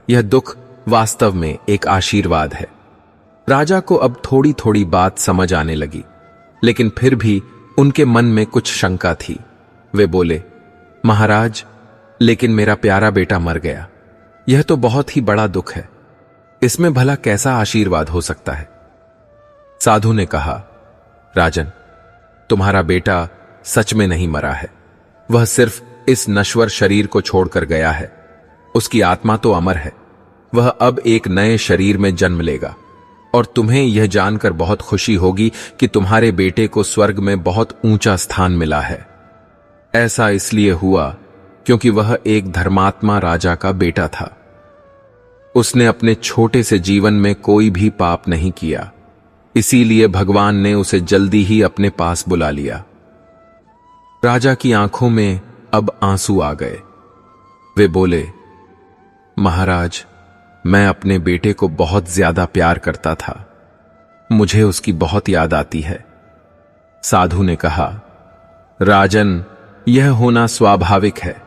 यह दुख वास्तव में एक आशीर्वाद है। राजा को अब थोड़ी थोड़ी बात समझ आने लगी, लेकिन फिर भी उनके मन में कुछ शंका थी। वे बोले, महाराज, लेकिन मेरा प्यारा बेटा मर गया। यह तो बहुत ही बड़ा दुख है। इसमें भला कैसा आशीर्वाद हो सकता है? साधु ने कहा, राजन, तुम्हारा बेटा सच में नहीं मरा है। वह सिर्फ इस नश्वर शरीर को छोड़कर गया है। उसकी आत्मा तो अमर है। वह अब एक नए शरीर में जन्म लेगा और तुम्हें यह जानकर बहुत खुशी होगी कि तुम्हारे बेटे को स्वर्ग में बहुत ऊंचा स्थान मिला है। ऐसा इसलिए हुआ क्योंकि वह एक धर्मात्मा राजा का बेटा था। उसने अपने छोटे से जीवन में कोई भी पाप नहीं किया, इसीलिए भगवान ने उसे जल्दी ही अपने पास बुला लिया। राजा की आंखों में अब आंसू आ गए। वे बोले, महाराज, मैं अपने बेटे को बहुत ज्यादा प्यार करता था। मुझे उसकी बहुत याद आती है। साधु ने कहा, राजन, यह होना स्वाभाविक है,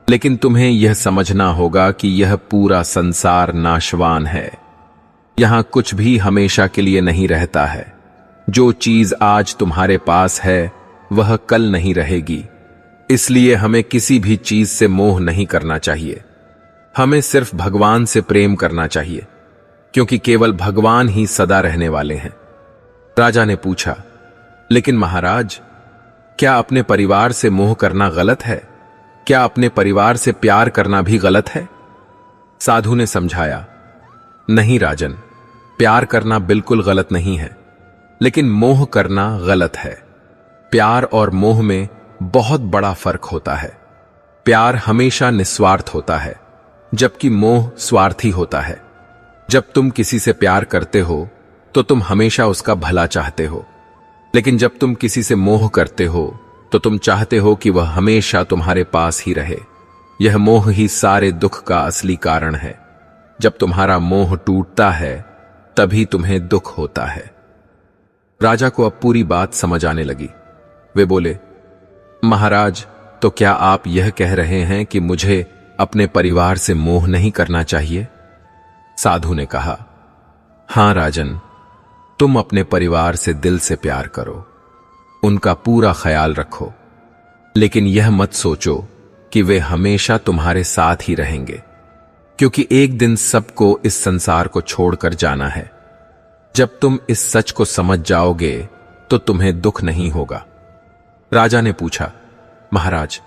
लेकिन तुम्हें यह समझना होगा कि यह पूरा संसार नाशवान है। यहां कुछ भी हमेशा के लिए नहीं रहता है। जो चीज आज तुम्हारे पास है वह कल नहीं रहेगी। इसलिए हमें किसी भी चीज से मोह नहीं करना चाहिए। हमें सिर्फ भगवान से प्रेम करना चाहिए, क्योंकि केवल भगवान ही सदा रहने वाले हैं। राजा ने पूछा, लेकिन महाराज, क्या अपने परिवार से मोह करना गलत है? क्या अपने परिवार से प्यार करना भी गलत है? साधु ने समझाया, नहीं राजन, प्यार करना बिल्कुल गलत नहीं है, लेकिन मोह करना गलत है। प्यार और मोह में बहुत बड़ा फर्क होता है। प्यार हमेशा निस्वार्थ होता है, जबकि मोह स्वार्थी होता है। जब तुम किसी से प्यार करते हो तो तुम हमेशा उसका भला चाहते हो, लेकिन जब तुम किसी से मोह करते हो तो तुम चाहते हो कि वह हमेशा तुम्हारे पास ही रहे। यह मोह ही सारे दुख का असली कारण है। जब तुम्हारा मोह टूटता है तभी तुम्हें दुख होता है। राजा को अब पूरी बात समझ आने लगी। वे बोले, महाराज, तो क्या आप यह कह रहे हैं कि मुझे अपने परिवार से मोह नहीं करना चाहिए? साधु ने कहा, हां राजन, तुम अपने परिवार से दिल से प्यार करो, उनका पूरा ख्याल रखो, लेकिन यह मत सोचो कि वे हमेशा तुम्हारे साथ ही रहेंगे, क्योंकि एक दिन सबको इस संसार को छोड़कर जाना है। जब तुम इस सच को समझ जाओगे तो तुम्हें दुख नहीं होगा। राजा ने पूछा, महाराज,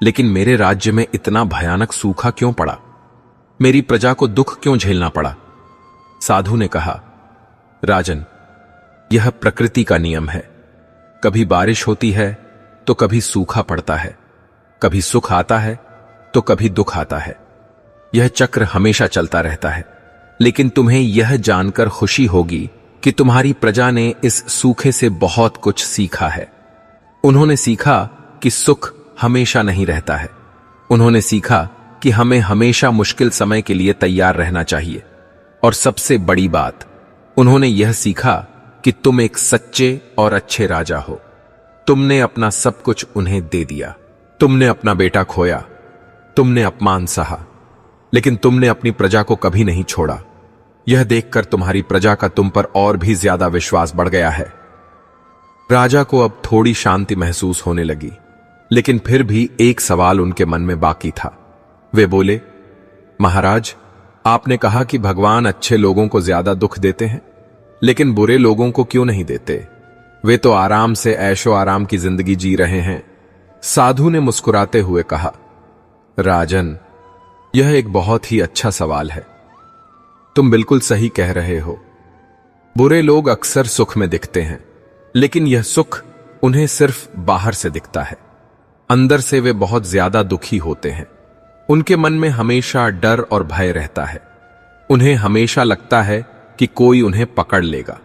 लेकिन मेरे राज्य में इतना भयानक सूखा क्यों पड़ा? मेरी प्रजा को दुख क्यों झेलना पड़ा? साधु ने कहा, राजन, यह प्रकृति का नियम है। कभी बारिश होती है तो कभी सूखा पड़ता है, कभी सुख आता है तो कभी दुख आता है। यह चक्र हमेशा चलता रहता है। लेकिन तुम्हें यह जानकर खुशी होगी कि तुम्हारी प्रजा ने इस सूखे से बहुत कुछ सीखा है। उन्होंने सीखा कि सुख हमेशा नहीं रहता है। उन्होंने सीखा कि हमें हमेशा मुश्किल समय के लिए तैयार रहना चाहिए। और सबसे बड़ी बात, उन्होंने यह सीखा कि तुम एक सच्चे और अच्छे राजा हो। तुमने अपना सब कुछ उन्हें दे दिया। तुमने अपना बेटा खोया, तुमने अपमान सहा, लेकिन तुमने अपनी प्रजा को कभी नहीं छोड़ा। यह देखकर तुम्हारी प्रजा का तुम पर और भी ज्यादा विश्वास बढ़ गया है। राजा को अब थोड़ी शांति महसूस होने लगी, लेकिन फिर भी एक सवाल उनके मन में बाकी था। वे बोले, महाराज, आपने कहा कि भगवान अच्छे लोगों को ज्यादा दुख देते हैं, लेकिन बुरे लोगों को क्यों नहीं देते? वे तो आराम से ऐशो आराम की जिंदगी जी रहे हैं। साधु ने मुस्कुराते हुए कहा, राजन, यह एक बहुत ही अच्छा सवाल है। तुम बिल्कुल सही कह रहे हो। बुरे लोग अक्सर सुख में दिखते हैं, लेकिन यह सुख उन्हें सिर्फ बाहर से दिखता है। अंदर से वे बहुत ज्यादा दुखी होते हैं। उनके मन में हमेशा डर और भय रहता है। उन्हें हमेशा लगता है कि कोई उन्हें पकड़ लेगा।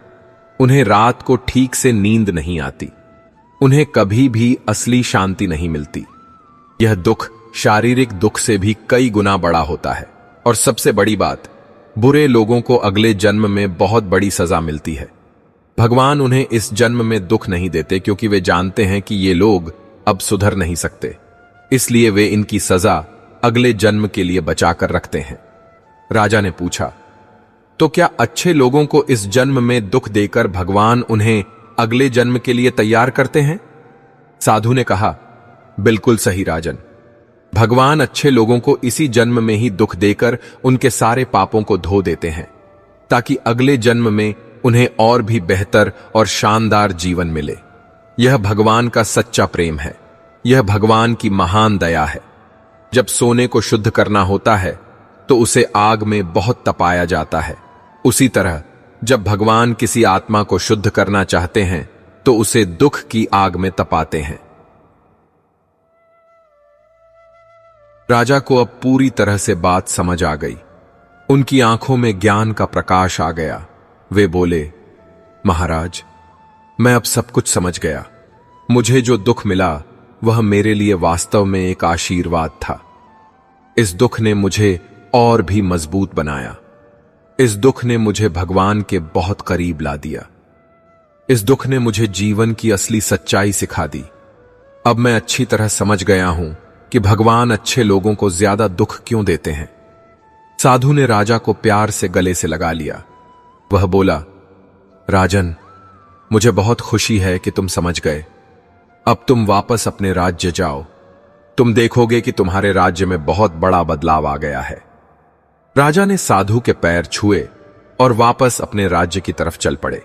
उन्हें रात को ठीक से नींद नहीं आती। उन्हें कभी भी असली शांति नहीं मिलती। यह दुख शारीरिक दुख से भी कई गुना बड़ा होता है। और सबसे बड़ी बात, बुरे लोगों को अगले जन्म में बहुत बड़ी सजा मिलती है। भगवान उन्हें इस जन्म में दुख नहीं देते, क्योंकि वे जानते हैं कि ये लोग अब सुधर नहीं सकते। इसलिए वे इनकी सजा अगले जन्म के लिए बचाकर रखते हैं। राजा ने पूछा, तो क्या अच्छे लोगों को इस जन्म में दुख देकर भगवान उन्हें अगले जन्म के लिए तैयार करते हैं? साधु ने कहा, बिल्कुल सही राजन। भगवान अच्छे लोगों को इसी जन्म में ही दुख देकर उनके सारे पापों को धो देते हैं, ताकि अगले जन्म में उन्हें और भी बेहतर और शानदार जीवन मिले। यह भगवान का सच्चा प्रेम है। यह भगवान की महान दया है। जब सोने को शुद्ध करना होता है तो उसे आग में बहुत तपाया जाता है। उसी तरह जब भगवान किसी आत्मा को शुद्ध करना चाहते हैं तो उसे दुख की आग में तपाते हैं। राजा को अब पूरी तरह से बात समझ आ गई। उनकी आंखों में ज्ञान का प्रकाश आ गया। वे बोले, महाराज, मैं अब सब कुछ समझ गया। मुझे जो दुख मिला वह मेरे लिए वास्तव में एक आशीर्वाद था। इस दुख ने मुझे और भी मजबूत बनाया। इस दुख ने मुझे भगवान के बहुत करीब ला दिया। इस दुख ने मुझे जीवन की असली सच्चाई सिखा दी। अब मैं अच्छी तरह समझ गया हूं कि भगवान अच्छे लोगों को ज्यादा दुख क्यों देते हैं। साधु ने राजा को प्यार से गले से लगा लिया। वह बोला, राजन, मुझे बहुत खुशी है कि तुम समझ गए। अब तुम वापस अपने राज्य जाओ। तुम देखोगे कि तुम्हारे राज्य में बहुत बड़ा बदलाव आ गया है। राजा ने साधु के पैर छुए और वापस अपने राज्य की तरफ चल पड़े।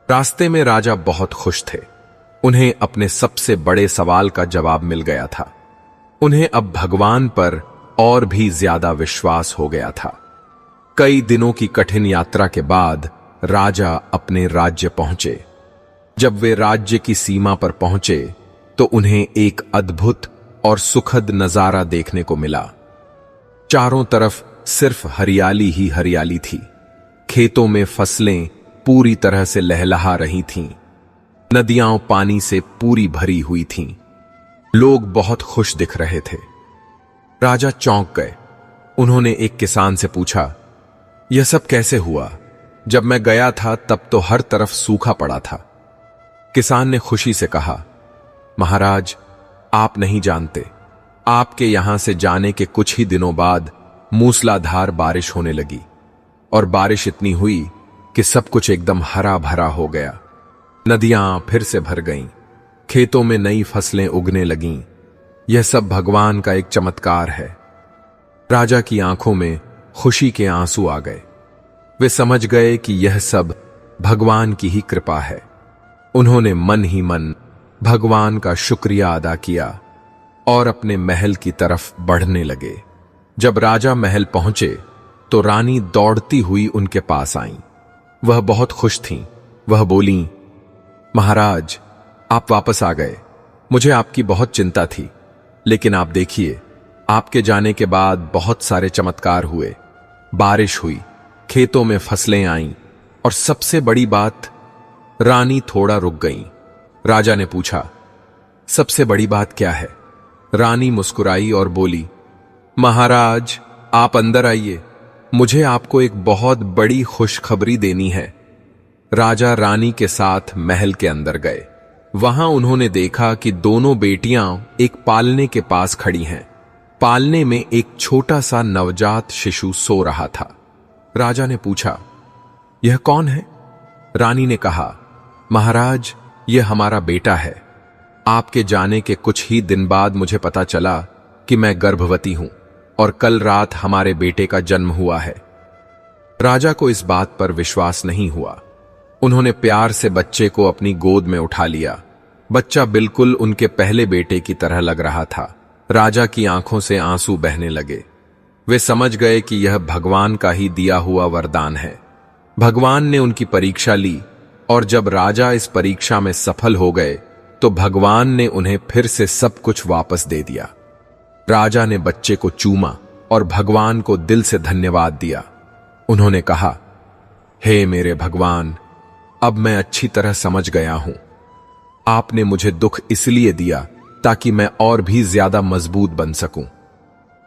रास्ते में राजा बहुत खुश थे। उन्हें अपने सबसे बड़े सवाल का जवाब मिल गया था। उन्हें अब भगवान पर और भी ज्यादा विश्वास हो गया था। कई दिनों की कठिन यात्रा के बाद राजा अपने राज्य पहुंचे। जब वे राज्य की सीमा पर पहुंचे तो उन्हें एक अद्भुत और सुखद नजारा देखने को मिला। चारों तरफ सिर्फ हरियाली ही हरियाली थी। खेतों में फसलें पूरी तरह से लहलहा रही थीं। नदियां पानी से पूरी भरी हुई थीं। लोग बहुत खुश दिख रहे थे। राजा चौंक गए। उन्होंने एक किसान से पूछा, यह सब कैसे हुआ? जब मैं गया था तब तो हर तरफ सूखा पड़ा था। किसान ने खुशी से कहा, महाराज, आप नहीं जानते, आपके यहां से जाने के कुछ ही दिनों बाद मूसलाधार बारिश होने लगी और बारिश इतनी हुई कि सब कुछ एकदम हरा भरा हो गया। नदियां फिर से भर गईं, खेतों में नई फसलें उगने लगीं। यह सब भगवान का एक चमत्कार है। राजा की आंखों में खुशी के आंसू आ गए। वे समझ गए कि यह सब भगवान की ही कृपा है। उन्होंने मन ही मन भगवान का शुक्रिया अदा किया और अपने महल की तरफ बढ़ने लगे। जब राजा महल पहुंचे तो रानी दौड़ती हुई उनके पास आईं। वह बहुत खुश थीं। वह बोलीं, महाराज, आप वापस आ गए। मुझे आपकी बहुत चिंता थी, लेकिन आप देखिए, आपके जाने के बाद बहुत सारे चमत्कार हुए। बारिश हुई, खेतों में फसलें आईं और सबसे बड़ी बात, रानी थोड़ा रुक गईं। राजा ने पूछा, सबसे बड़ी बात क्या है? रानी मुस्कुराई और बोली, महाराज, आप अंदर आइए, मुझे आपको एक बहुत बड़ी खुशखबरी देनी है। राजा रानी के साथ महल के अंदर गए। वहां उन्होंने देखा कि दोनों बेटियां एक पालने के पास खड़ी हैं। पालने में एक छोटा सा नवजात शिशु सो रहा था। राजा ने पूछा, यह कौन है? रानी ने कहा, महाराज, यह हमारा बेटा है। आपके जाने के कुछ ही दिन बाद मुझे पता चला कि मैं गर्भवती हूं और कल रात हमारे बेटे का जन्म हुआ है। राजा को इस बात पर विश्वास नहीं हुआ। उन्होंने प्यार से बच्चे को अपनी गोद में उठा लिया। बच्चा बिल्कुल उनके पहले बेटे की तरह लग रहा था। राजा की आंखों से आंसू बहने लगे। वे समझ गए कि यह भगवान का ही दिया हुआ वरदान है। भगवान ने उनकी परीक्षा ली और जब राजा इस परीक्षा में सफल हो गए तो भगवान ने उन्हें फिर से सब कुछ वापस दे दिया। राजा ने बच्चे को चूमा और भगवान को दिल से धन्यवाद दिया। उन्होंने कहा, हे मेरे भगवान, अब मैं अच्छी तरह समझ गया हूं। आपने मुझे दुख इसलिए दिया ताकि मैं और भी ज्यादा मजबूत बन सकूं।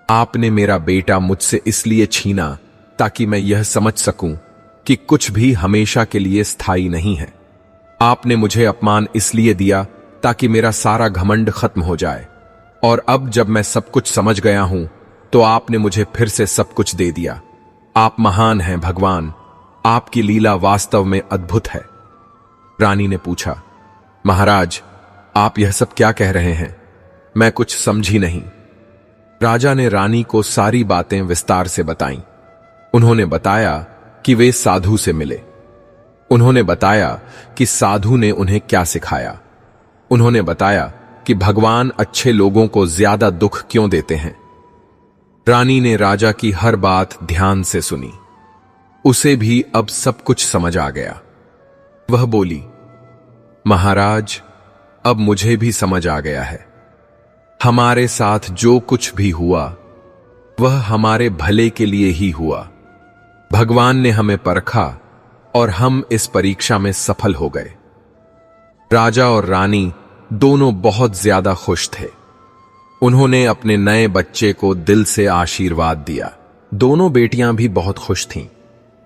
आपने मेरा बेटा मुझसे इसलिए छीना ताकि मैं यह समझ सकूं कि कुछ भी हमेशा के लिए स्थायी नहीं है। आपने मुझे अपमान इसलिए दिया ताकि मेरा सारा घमंड खत्म हो जाए। और अब जब मैं सब कुछ समझ गया हूं तो आपने मुझे फिर से सब कुछ दे दिया। आप महान हैं भगवान, आपकी लीला वास्तव में अद्भुत है। रानी ने पूछा, महाराज, आप यह सब क्या कह रहे हैं? मैं कुछ समझी नहीं। राजा ने रानी को सारी बातें विस्तार से बताईं। उन्होंने बताया कि वे साधु से मिले। उन्होंने बताया कि साधु ने उन्हें क्या सिखाया। उन्होंने बताया कि भगवान अच्छे लोगों को ज्यादा दुख क्यों देते हैं। रानी ने राजा की हर बात ध्यान से सुनी। उसे भी अब सब कुछ समझ आ गया। वह बोली, महाराज, अब मुझे भी समझ आ गया है। हमारे साथ जो कुछ भी हुआ वह हमारे भले के लिए ही हुआ। भगवान ने हमें परखा और हम इस परीक्षा में सफल हो गए। राजा और रानी दोनों बहुत ज्यादा खुश थे। उन्होंने अपने नए बच्चे को दिल से आशीर्वाद दिया। दोनों बेटियां भी बहुत खुश थीं।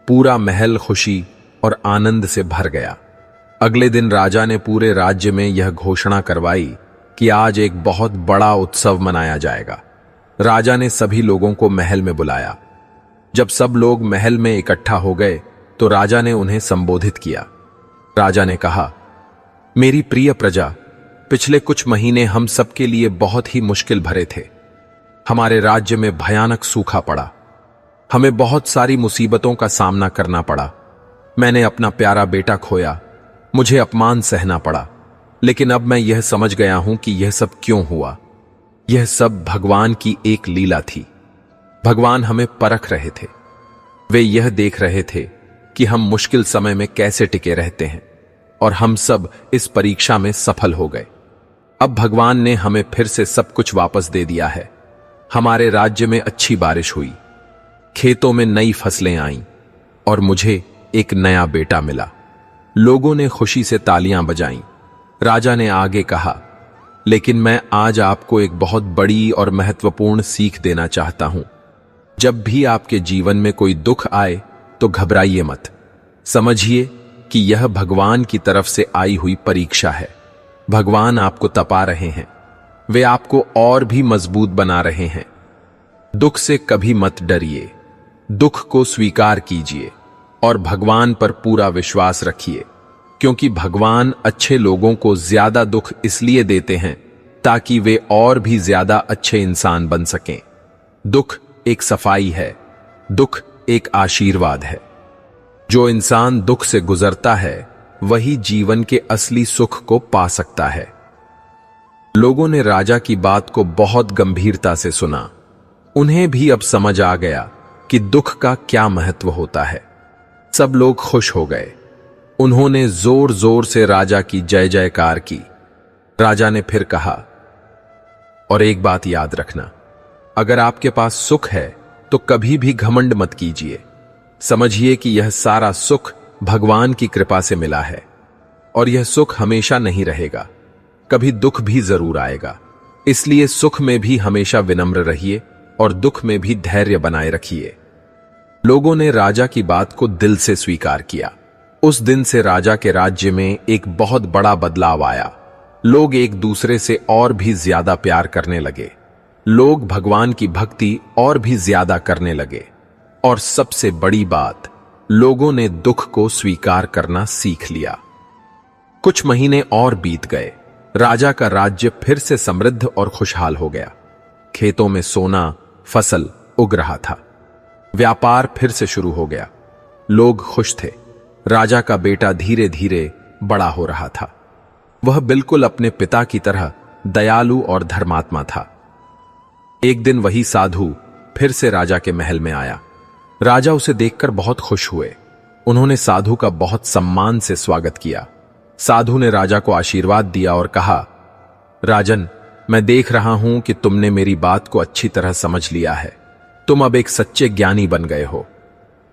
पूरा महल खुशी और आनंद से भर गया। अगले दिन राजा ने पूरे राज्य में यह घोषणा करवाई कि आज एक बहुत बड़ा उत्सव मनाया जाएगा। राजा ने सभी लोगों को महल में बुलाया। जब सब लोग महल में इकट्ठा हो गए तो राजा ने उन्हें संबोधित किया। राजा ने कहा, मेरी प्रिय प्रजा, पिछले कुछ महीने हम सबके लिए बहुत ही मुश्किल भरे थे। हमारे राज्य में भयानक सूखा पड़ा। हमें बहुत सारी मुसीबतों का सामना करना पड़ा। मैंने अपना प्यारा बेटा खोया। मुझे अपमान सहना पड़ा। लेकिन अब मैं यह समझ गया हूं कि यह सब क्यों हुआ। यह सब भगवान की एक लीला थी। भगवान हमें परख रहे थे। वे यह देख रहे थे कि हम मुश्किल समय में कैसे टिके रहते हैं और हम सब इस परीक्षा में सफल हो गए। अब भगवान ने हमें फिर से सब कुछ वापस दे दिया है। हमारे राज्य में अच्छी बारिश हुई, खेतों में नई फसलें आईं और मुझे एक नया बेटा मिला। लोगों ने खुशी से तालियां बजाईं। राजा ने आगे कहा, लेकिन मैं आज आपको एक बहुत बड़ी और महत्वपूर्ण सीख देना चाहता हूं। जब भी आपके जीवन में कोई दुख आए तो घबराइए मत। समझिए कि यह भगवान की तरफ से आई हुई परीक्षा है। भगवान आपको तपा रहे हैं। वे आपको और भी मजबूत बना रहे हैं। दुख से कभी मत डरिए, दुख को स्वीकार कीजिए और भगवान पर पूरा विश्वास रखिए, क्योंकि भगवान अच्छे लोगों को ज्यादा दुख इसलिए देते हैं ताकि वे और भी ज्यादा अच्छे इंसान बन सकें। दुख एक सफाई है, दुख एक आशीर्वाद है। जो इंसान दुख से गुजरता है वही जीवन के असली सुख को पा सकता है। लोगों ने राजा की बात को बहुत गंभीरता से सुना। उन्हें भी अब समझ आ गया कि दुख का क्या महत्व होता है। सब लोग खुश हो गए। उन्होंने जोर जोर से राजा की जय जयकार की। राजा ने फिर कहा, और एक बात याद रखना, अगर आपके पास सुख है तो कभी भी घमंड मत कीजिए। समझिए कि यह सारा सुख भगवान की कृपा से मिला है और यह सुख हमेशा नहीं रहेगा, कभी दुख भी जरूर आएगा। इसलिए सुख में भी हमेशा विनम्र रहिए और दुख में भी धैर्य बनाए रखिए। लोगों ने राजा की बात को दिल से स्वीकार किया। उस दिन से राजा के राज्य में एक बहुत बड़ा बदलाव आया। लोग एक दूसरे से और भी ज्यादा प्यार करने लगे। लोग भगवान की भक्ति और भी ज्यादा करने लगे। और सबसे बड़ी बात, लोगों ने दुख को स्वीकार करना सीख लिया। कुछ महीने और बीत गए। राजा का राज्य फिर से समृद्ध और खुशहाल हो गया। खेतों में सोना, फसल उग रहा था। व्यापार फिर से शुरू हो गया। लोग खुश थे। राजा का बेटा धीरे धीरे बड़ा हो रहा था। वह बिल्कुल अपने पिता की तरह दयालु और धर्मात्मा था। एक दिन वही साधु फिर से राजा के महल में आया। राजा उसे देखकर बहुत खुश हुए। उन्होंने साधु का बहुत सम्मान से स्वागत किया। साधु ने राजा को आशीर्वाद दिया और कहा, राजन, मैं देख रहा हूं कि तुमने मेरी बात को अच्छी तरह समझ लिया है। तुम अब एक सच्चे ज्ञानी बन गए हो।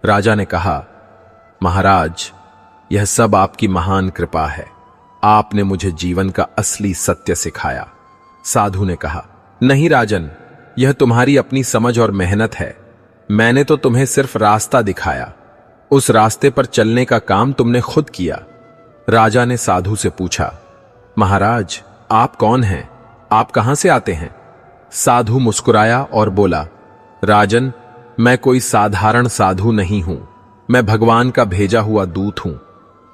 राजा ने कहा, महाराज, यह सब आपकी महान कृपा है। आपने मुझे जीवन का असली सत्य सिखाया। साधु ने कहा, नहीं राजन, यह तुम्हारी अपनी समझ और मेहनत है। मैंने तो तुम्हें सिर्फ रास्ता दिखाया। उस रास्ते पर चलने का काम तुमने खुद किया। राजा ने साधु से पूछा, महाराज, आप कौन हैं? आप कहां से आते हैं? साधु मुस्कुराया और बोला, राजन, मैं कोई साधारण साधु नहीं हूं। मैं भगवान का भेजा हुआ दूत हूं।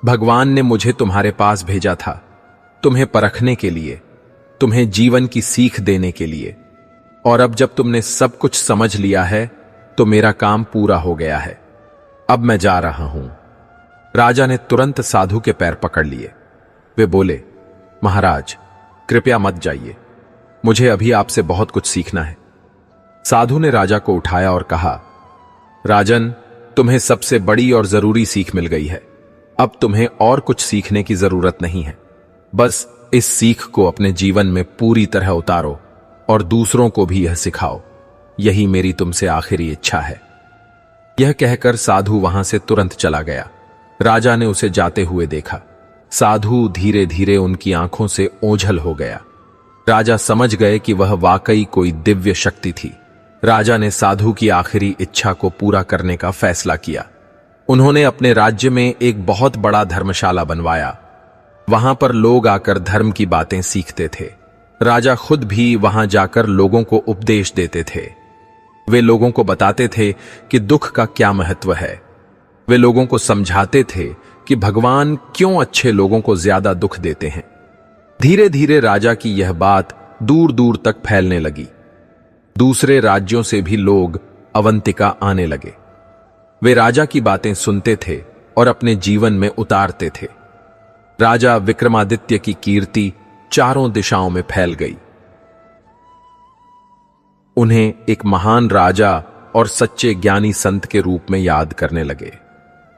भगवान ने मुझे तुम्हारे पास भेजा था, तुम्हें परखने के लिए, तुम्हें जीवन की सीख देने के लिए। और अब जब तुमने सब कुछ समझ लिया है तो मेरा काम पूरा हो गया है। अब मैं जा रहा हूं। राजा ने तुरंत साधु के पैर पकड़ लिए। वे बोले, महाराज, कृपया मत जाइए। मुझे अभी आपसे बहुत कुछ सीखना है। साधु ने राजा को उठाया और कहा, राजन, तुम्हें सबसे बड़ी और जरूरी सीख मिल गई है। अब तुम्हें और कुछ सीखने की जरूरत नहीं है। बस इस सीख को अपने जीवन में पूरी तरह उतारो और दूसरों को भी यह सिखाओ। यही मेरी तुमसे आखिरी इच्छा है। यह कहकर साधु वहां से तुरंत चला गया। राजा ने उसे जाते हुए देखा। साधु धीरे धीरे उनकी आंखों से ओझल हो गया। राजा समझ गए कि वह वाकई कोई दिव्य शक्ति थी। राजा ने साधु की आखिरी इच्छा को पूरा करने का फैसला किया। उन्होंने अपने राज्य में एक बहुत बड़ा धर्मशाला बनवाया। वहां पर लोग आकर धर्म की बातें सीखते थे। राजा खुद भी वहां जाकर लोगों को उपदेश देते थे। वे लोगों को बताते थे कि दुख का क्या महत्व है। वे लोगों को समझाते थे कि भगवान क्यों अच्छे लोगों को ज्यादा दुख देते हैं। धीरे धीरे राजा की यह बात दूर दूर तक फैलने लगी। दूसरे राज्यों से भी लोग अवंतिका आने लगे। वे राजा की बातें सुनते थे और अपने जीवन में उतारते थे। राजा विक्रमादित्य की कीर्ति चारों दिशाओं में फैल गई। उन्हें एक महान राजा और सच्चे ज्ञानी संत के रूप में याद करने लगे।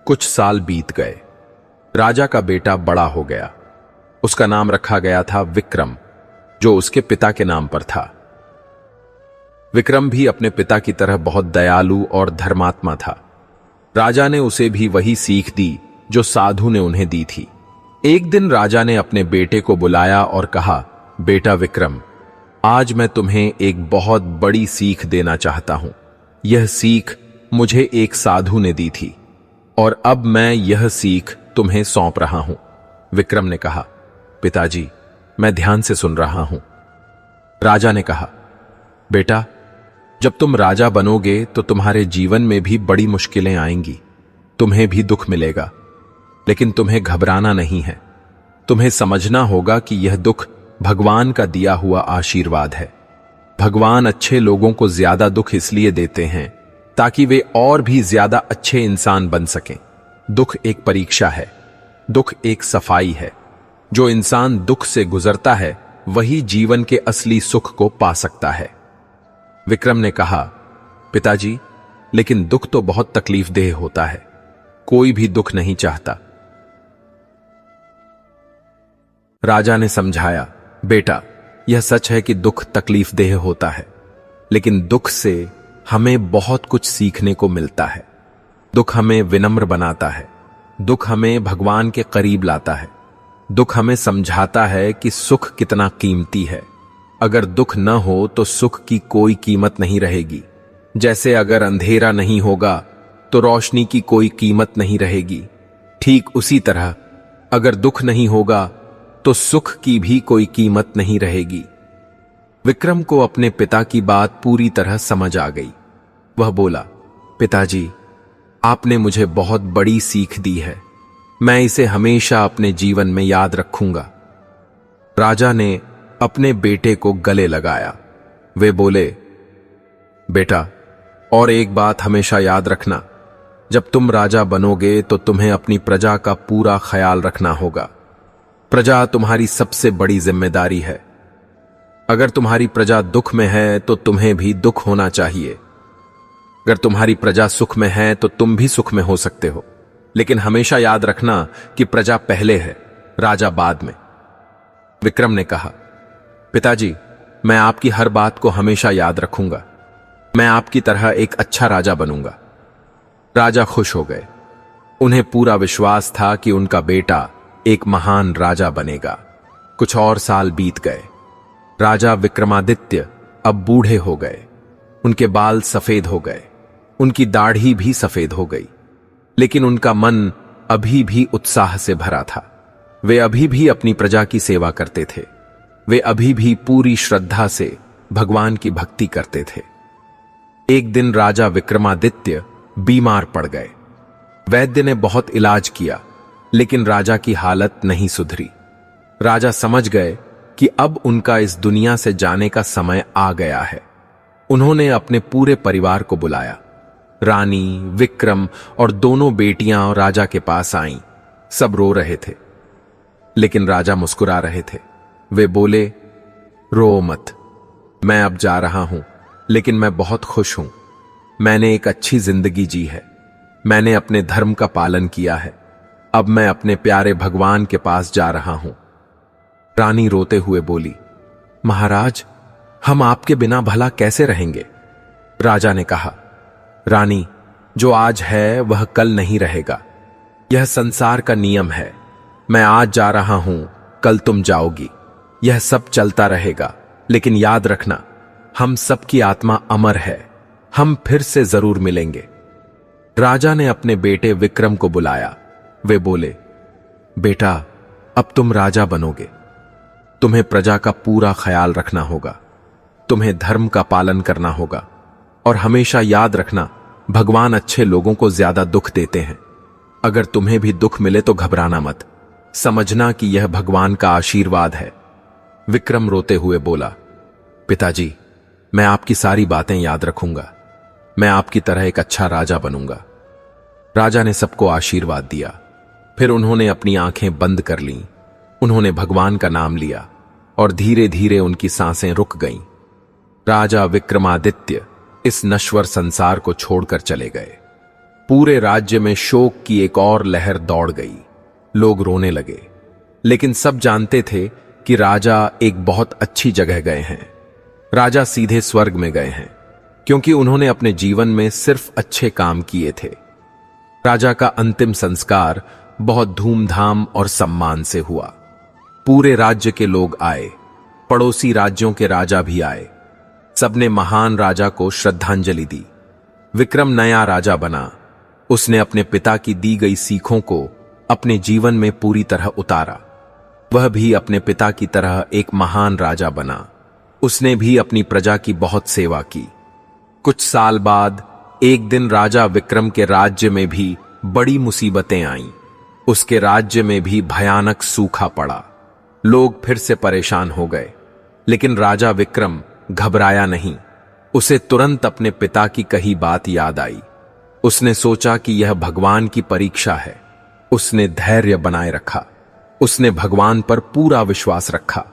कुछ साल बीत गए। राजा का बेटा बड़ा हो गया। उसका नाम रखा गया था विक्रम, जो उसके पिता के नाम पर था। विक्रम भी अपने पिता की तरह बहुत दयालु और धर्मात्मा था। राजा ने उसे भी वही सीख दी जो साधु ने उन्हें दी थी। एक दिन राजा ने अपने बेटे को बुलाया और कहा, बेटा विक्रम, आज मैं तुम्हें एक बहुत बड़ी सीख देना चाहता हूं। यह सीख मुझे एक साधु ने दी थी और अब मैं यह सीख तुम्हें सौंप रहा हूं। विक्रम ने कहा, पिताजी, मैं ध्यान से सुन रहा हूं। राजा ने कहा, बेटा, जब तुम राजा बनोगे तो तुम्हारे जीवन में भी बड़ी मुश्किलें आएंगी, तुम्हें भी दुख मिलेगा, लेकिन तुम्हें घबराना नहीं है। तुम्हें समझना होगा कि यह दुख भगवान का दिया हुआ आशीर्वाद है। भगवान अच्छे लोगों को ज्यादा दुख इसलिए देते हैं ताकि वे और भी ज्यादा अच्छे इंसान बन सकें। दुख एक परीक्षा है, दुख एक सफाई है। जो इंसान दुख से गुजरता है वही जीवन के असली सुख को पा सकता है। विक्रम ने कहा, पिताजी, लेकिन दुख तो बहुत तकलीफदेह होता है, कोई भी दुख नहीं चाहता। राजा ने समझाया, बेटा, यह सच है कि दुख तकलीफदेह होता है, लेकिन दुख से हमें बहुत कुछ सीखने को मिलता है। दुख हमें विनम्र बनाता है, दुख हमें भगवान के करीब लाता है, दुख हमें समझाता है कि सुख कितना कीमती है। अगर दुख न हो तो सुख की कोई कीमत नहीं रहेगी। जैसे अगर अंधेरा नहीं होगा तो रोशनी की कोई कीमत नहीं रहेगी, ठीक उसी तरह अगर दुख नहीं होगा तो सुख की भी कोई कीमत नहीं रहेगी। विक्रम को अपने पिता की बात पूरी तरह समझ आ गई। वह बोला, पिताजी, आपने मुझे बहुत बड़ी सीख दी है, मैं इसे हमेशा अपने जीवन में याद रखूंगा। राजा ने अपने बेटे को गले लगाया। वे बोले, बेटा, और एक बात हमेशा याद रखना, जब तुम राजा बनोगे तो तुम्हें अपनी प्रजा का पूरा ख्याल रखना होगा। प्रजा तुम्हारी सबसे बड़ी जिम्मेदारी है। अगर तुम्हारी प्रजा दुख में है तो तुम्हें भी दुख होना चाहिए। अगर तुम्हारी प्रजा सुख में है तो तुम भी सुख में हो सकते हो, लेकिन हमेशा याद रखना कि प्रजा पहले है, राजा बाद में। विक्रम ने कहा, पिताजी, मैं आपकी हर बात को हमेशा याद रखूंगा। मैं आपकी तरह एक अच्छा राजा बनूंगा। राजा खुश हो गए। उन्हें पूरा विश्वास था कि उनका बेटा एक महान राजा बनेगा। कुछ और साल बीत गए। राजा विक्रमादित्य अब बूढ़े हो गए। उनके बाल सफेद हो गए, उनकी दाढ़ी भी सफेद हो गई, लेकिन उनका मन अभी भी उत्साह से भरा था। वे अभी भी अपनी प्रजा की सेवा करते थे। वे अभी भी पूरी श्रद्धा से भगवान की भक्ति करते थे। एक दिन राजा विक्रमादित्य बीमार पड़ गए। वैद्य ने बहुत इलाज किया, लेकिन राजा की हालत नहीं सुधरी। राजा समझ गए कि अब उनका इस दुनिया से जाने का समय आ गया है। उन्होंने अपने पूरे परिवार को बुलाया। रानी, विक्रम और दोनों बेटियां राजा के पास आईं। सब रो रहे थे, लेकिन राजा मुस्कुरा रहे थे। वे बोले, रो मत, मैं अब जा रहा हूं, लेकिन मैं बहुत खुश हूं। मैंने एक अच्छी जिंदगी जी है। मैंने अपने धर्म का पालन किया है। अब मैं अपने प्यारे भगवान के पास जा रहा हूं। रानी रोते हुए बोली, महाराज, हम आपके बिना भला कैसे रहेंगे? राजा ने कहा, रानी, जो आज है वह कल नहीं रहेगा। यह संसार का नियम है। मैं आज जा रहा हूं, कल तुम जाओगी। यह सब चलता रहेगा, लेकिन याद रखना, हम सबकी आत्मा अमर है। हम फिर से जरूर मिलेंगे। राजा ने अपने बेटे विक्रम को बुलाया। वे बोले, बेटा, अब तुम राजा बनोगे। तुम्हें प्रजा का पूरा ख्याल रखना होगा। तुम्हें धर्म का पालन करना होगा, और हमेशा याद रखना, भगवान अच्छे लोगों को ज्यादा दुख देते हैं। अगर तुम्हें भी दुख मिले तो घबराना मत, समझना कि यह भगवान का आशीर्वाद है। विक्रम रोते हुए बोला, पिताजी, मैं आपकी सारी बातें याद रखूंगा। मैं आपकी तरह एक अच्छा राजा बनूंगा। राजा ने सबको आशीर्वाद दिया। फिर उन्होंने अपनी आंखें बंद कर लीं। उन्होंने भगवान का नाम लिया और धीरे धीरे उनकी सांसें रुक गईं। राजा विक्रमादित्य इस नश्वर संसार को छोड़कर चले गए। पूरे राज्य में शोक की एक और लहर दौड़ गई। लोग रोने लगे, लेकिन सब जानते थे कि राजा एक बहुत अच्छी जगह गए हैं। राजा सीधे स्वर्ग में गए हैं, क्योंकि उन्होंने अपने जीवन में सिर्फ अच्छे काम किए थे। राजा का अंतिम संस्कार बहुत धूमधाम और सम्मान से हुआ। पूरे राज्य के लोग आए, पड़ोसी राज्यों के राजा भी आए। सबने महान राजा को श्रद्धांजलि दी। विक्रम नया राजा बना। उसने अपने पिता की दी गई सीखों को अपने जीवन में पूरी तरह उतारा। वह भी अपने पिता की तरह एक महान राजा बना। उसने भी अपनी प्रजा की बहुत सेवा की। कुछ साल बाद एक दिन राजा विक्रम के राज्य में भी बड़ी मुसीबतें आईं। उसके राज्य में भी भयानक सूखा पड़ा। लोग फिर से परेशान हो गए, लेकिन राजा विक्रम घबराया नहीं। उसे तुरंत अपने पिता की कही बात याद आई। उसने सोचा कि यह भगवान की परीक्षा है। उसने धैर्य बनाए रखा। उसने भगवान पर पूरा विश्वास रखा।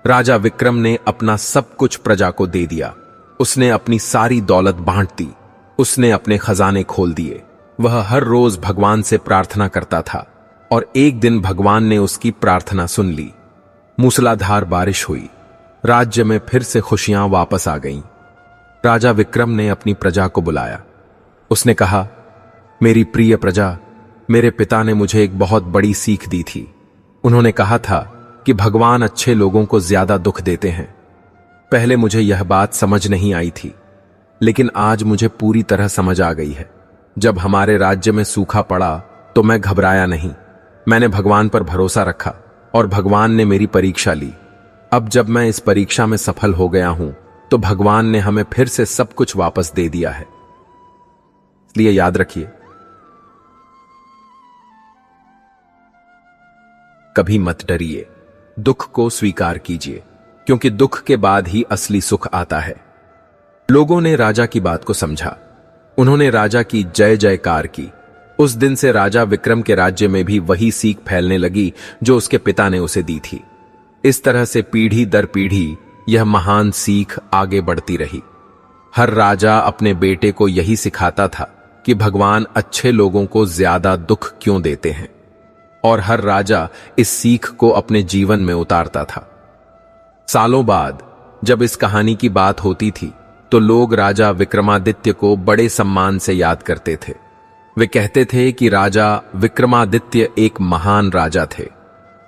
राजा विक्रम ने अपना सब कुछ प्रजा को दे दिया। उसने अपनी सारी दौलत बांट दी। उसने अपने खजाने खोल दिए। वह हर रोज भगवान से प्रार्थना करता था और एक दिन भगवान ने उसकी प्रार्थना सुन ली। मूसलाधार बारिश हुई। राज्य में फिर से खुशियां वापस आ गईं। राजा विक्रम ने अपनी प्रजा को बुलाया। उसने कहा, मेरी प्रिय प्रजा, मेरे पिता ने मुझे एक बहुत बड़ी सीख दी थी। उन्होंने कहा था कि भगवान अच्छे लोगों को ज्यादा दुख देते हैं। पहले मुझे यह बात समझ नहीं आई थी, लेकिन आज मुझे पूरी तरह समझ आ गई है। जब हमारे राज्य में सूखा पड़ा तो मैं घबराया नहीं। मैंने भगवान पर भरोसा रखा और भगवान ने मेरी परीक्षा ली। अब जब मैं इस परीक्षा में सफल हो गया हूं तो भगवान ने हमें फिर से सब कुछ वापस दे दिया है। इसलिए याद रखिए, कभी मत डरिए, दुख को स्वीकार कीजिए, क्योंकि दुख के बाद ही असली सुख आता है। लोगों ने राजा की बात को समझा। उन्होंने राजा की जय जयकार की। उस दिन से राजा विक्रम के राज्य में भी वही सीख फैलने लगी जो उसके पिता ने उसे दी थी। इस तरह से पीढ़ी दर पीढ़ी यह महान सीख आगे बढ़ती रही। हर राजा अपने बेटे को यही सिखाता था कि भगवान अच्छे लोगों को ज्यादा दुख क्यों देते हैं, और हर राजा इस सीख को अपने जीवन में उतारता था। सालों बाद जब इस कहानी की बात होती थी तो लोग राजा विक्रमादित्य को बड़े सम्मान से याद करते थे। वे कहते थे कि राजा विक्रमादित्य एक महान राजा थे।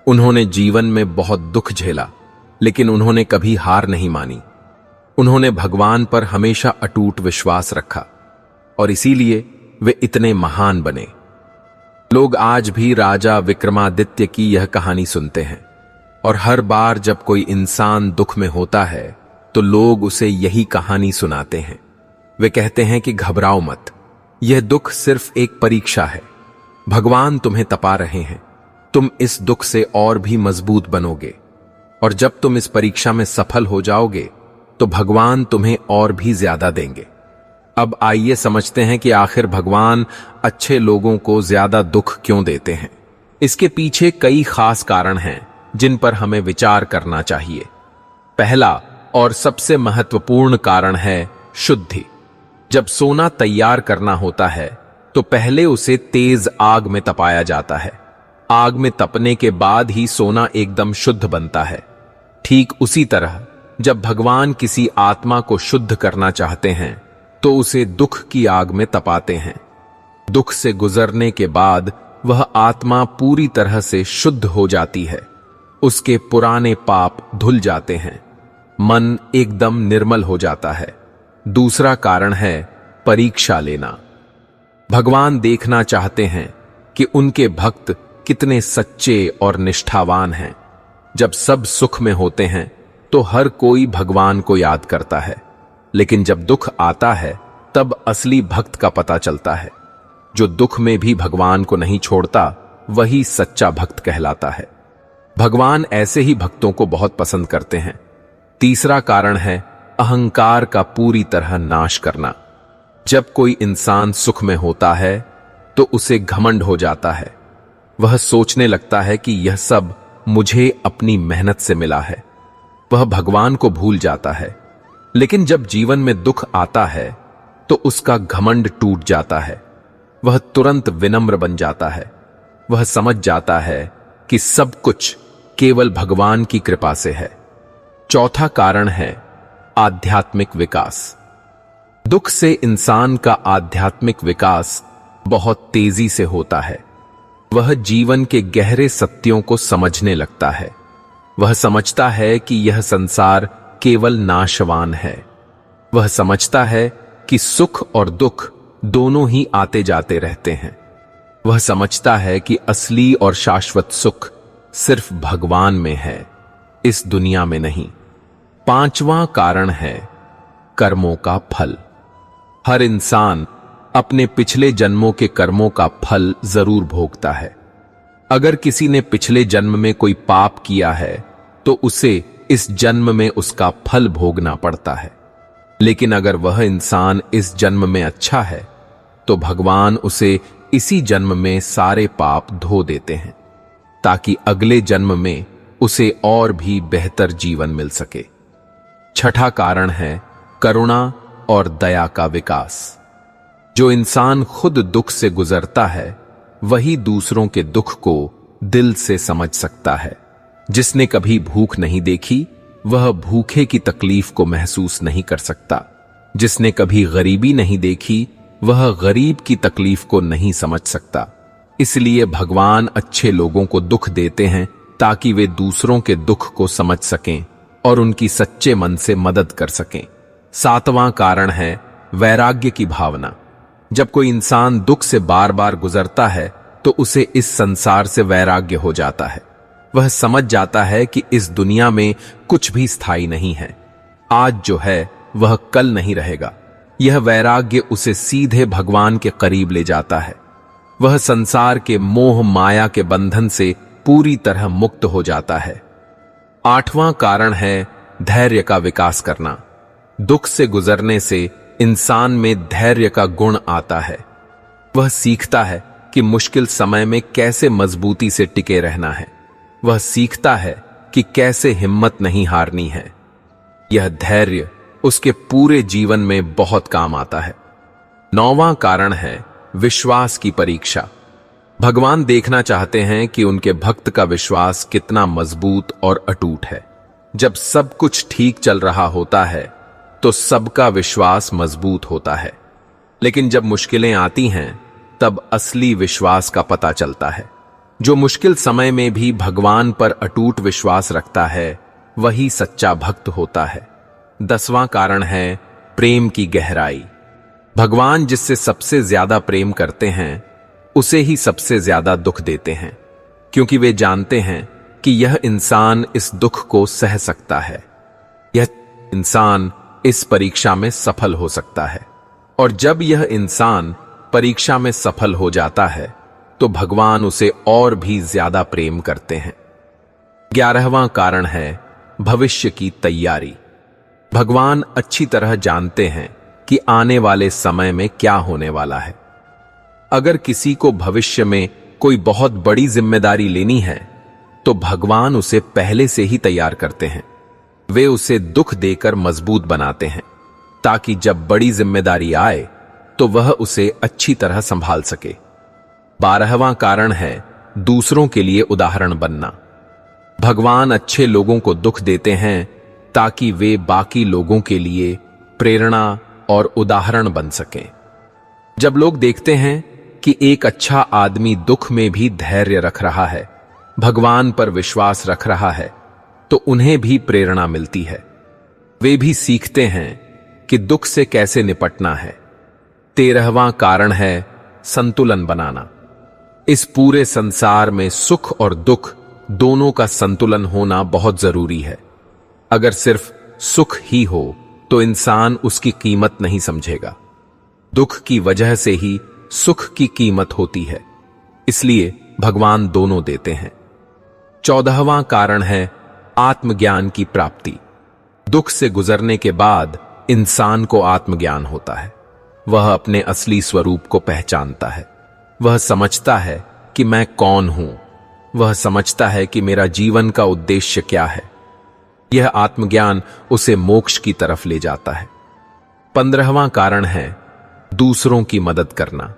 उन्होंने जीवन में बहुत दुख झेला, लेकिन उन्होंने कभी हार नहीं मानी। उन्होंने भगवान पर हमेशा अटूट विश्वास रखा और इसीलिए वे इतने महान बने। लोग आज भी राजा विक्रमादित्य की यह कहानी सुनते हैं, और हर बार जब कोई इंसान दुख में होता है तो लोग उसे यही कहानी सुनाते हैं। वे कहते हैं कि घबराओ मत, यह दुख सिर्फ एक परीक्षा है। भगवान तुम्हें तपा रहे हैं। तुम इस दुख से और भी मजबूत बनोगे, और जब तुम इस परीक्षा में सफल हो जाओगे तो भगवान तुम्हें और भी ज्यादा देंगे। अब आइए समझते हैं कि आखिर भगवान अच्छे लोगों को ज्यादा दुख क्यों देते हैं। इसके पीछे कई खास कारण हैं जिन पर हमें विचार करना चाहिए। पहला और सबसे महत्वपूर्ण कारण है शुद्धि। जब सोना तैयार करना होता है तो पहले उसे तेज आग में तपाया जाता है। आग में तपने के बाद ही सोना एकदम शुद्ध बनता है। ठीक उसी तरह जब भगवान किसी आत्मा को शुद्ध करना चाहते हैं तो उसे दुख की आग में तपाते हैं। दुख से गुजरने के बाद वह आत्मा पूरी तरह से शुद्ध हो जाती है। उसके पुराने पाप धुल जाते हैं। मन एकदम निर्मल हो जाता है। दूसरा कारण है परीक्षा लेना। भगवान देखना चाहते हैं कि उनके भक्त कितने सच्चे और निष्ठावान हैं। जब सब सुख में होते हैं तो हर कोई भगवान को याद करता है, लेकिन जब दुख आता है तब असली भक्त का पता चलता है। जो दुख में भी भगवान को नहीं छोड़ता वही सच्चा भक्त कहलाता है। भगवान ऐसे ही भक्तों को बहुत पसंद करते हैं। तीसरा कारण है अहंकार का पूरी तरह नाश करना। जब कोई इंसान सुख में होता है तो उसे घमंड हो जाता है। वह सोचने लगता है कि यह सब मुझे अपनी मेहनत से मिला है। वह भगवान को भूल जाता है। लेकिन जब जीवन में दुख आता है तो उसका घमंड टूट जाता है। वह तुरंत विनम्र बन जाता है। वह समझ जाता है कि सब कुछ केवल भगवान की कृपा से है। चौथा कारण है आध्यात्मिक विकास। दुख से इंसान का आध्यात्मिक विकास बहुत तेजी से होता है। वह जीवन के गहरे सत्यों को समझने लगता है। वह समझता है कि यह संसार केवल नाशवान है। वह समझता है कि सुख और दुख दोनों ही आते जाते रहते हैं। वह समझता है कि असली और शाश्वत सुख सिर्फ भगवान में है, इस दुनिया में नहीं। 5वां कारण है कर्मों का फल। हर इंसान अपने पिछले जन्मों के कर्मों का फल जरूर भोगता है। अगर किसी ने पिछले जन्म में कोई पाप किया है तो उसे इस जन्म में उसका फल भोगना पड़ता है। लेकिन अगर वह इंसान इस जन्म में अच्छा है तो भगवान उसे इसी जन्म में सारे पाप धो देते हैं, ताकि अगले जन्म में उसे और भी बेहतर जीवन मिल सके। छठा कारण है करुणा और दया का विकास। जो इंसान खुद दुख से गुजरता है वही दूसरों के दुख को दिल से समझ सकता है। जिसने कभी भूख नहीं देखी वह भूखे की तकलीफ को महसूस नहीं कर सकता। जिसने कभी गरीबी नहीं देखी वह गरीब की तकलीफ को नहीं समझ सकता। इसलिए भगवान अच्छे लोगों को दुख देते हैं ताकि वे दूसरों के दुख को समझ सकें और उनकी सच्चे मन से मदद कर सकें। 7वां कारण है वैराग्य की भावना। जब कोई इंसान दुख से बार बार गुजरता है तो उसे इस संसार से वैराग्य हो जाता है। वह समझ जाता है कि इस दुनिया में कुछ भी स्थायी नहीं है। आज जो है वह कल नहीं रहेगा। यह वैराग्य उसे सीधे भगवान के करीब ले जाता है। वह संसार के मोह माया के बंधन से पूरी तरह मुक्त हो जाता है। 8वां कारण है धैर्य का विकास करना। दुख से गुजरने से इंसान में धैर्य का गुण आता है। वह सीखता है कि मुश्किल समय में कैसे मजबूती से टिके रहना है। वह सीखता है कि कैसे हिम्मत नहीं हारनी है। यह धैर्य उसके पूरे जीवन में बहुत काम आता है। 9वां कारण है विश्वास की परीक्षा। भगवान देखना चाहते हैं कि उनके भक्त का विश्वास कितना मजबूत और अटूट है। जब सब कुछ ठीक चल रहा होता है तो सबका विश्वास मजबूत होता है, लेकिन जब मुश्किलें आती हैं तब असली विश्वास का पता चलता है। जो मुश्किल समय में भी भगवान पर अटूट विश्वास रखता है वही सच्चा भक्त होता है। 10वां कारण है प्रेम की गहराई। भगवान जिससे सबसे ज्यादा प्रेम करते हैं उसे ही सबसे ज्यादा दुख देते हैं, क्योंकि वे जानते हैं कि यह इंसान इस दुख को सह सकता है। यह इंसान इस परीक्षा में सफल हो सकता है। और जब यह इंसान परीक्षा में सफल हो जाता है तो भगवान उसे और भी ज्यादा प्रेम करते हैं। 11वां कारण है भविष्य की तैयारी। भगवान अच्छी तरह जानते हैं कि आने वाले समय में क्या होने वाला है। अगर किसी को भविष्य में कोई बहुत बड़ी जिम्मेदारी लेनी है तो भगवान उसे पहले से ही तैयार करते हैं। वे उसे दुख देकर मजबूत बनाते हैं ताकि जब बड़ी जिम्मेदारी आए तो वह उसे अच्छी तरह संभाल सके। 12वां कारण है दूसरों के लिए उदाहरण बनना। भगवान अच्छे लोगों को दुख देते हैं ताकि वे बाकी लोगों के लिए प्रेरणा और उदाहरण बन सकें। जब लोग देखते हैं कि एक अच्छा आदमी दुख में भी धैर्य रख रहा है, भगवान पर विश्वास रख रहा है, तो उन्हें भी प्रेरणा मिलती है। वे भी सीखते हैं कि दुख से कैसे निपटना है। 13वां कारण है संतुलन बनाना। इस पूरे संसार में सुख और दुख दोनों का संतुलन होना बहुत जरूरी है। अगर सिर्फ सुख ही हो तो इंसान उसकी कीमत नहीं समझेगा। दुख की वजह से ही सुख की कीमत होती है, इसलिए भगवान दोनों देते हैं। 14वां कारण है आत्मज्ञान की प्राप्ति। दुख से गुजरने के बाद इंसान को आत्मज्ञान होता है। वह अपने असली स्वरूप को पहचानता है। वह समझता है कि मैं कौन हूं। वह समझता है कि मेरा जीवन का उद्देश्य क्या है। यह आत्मज्ञान उसे मोक्ष की तरफ ले जाता है। 15वां कारण है दूसरों की मदद करना।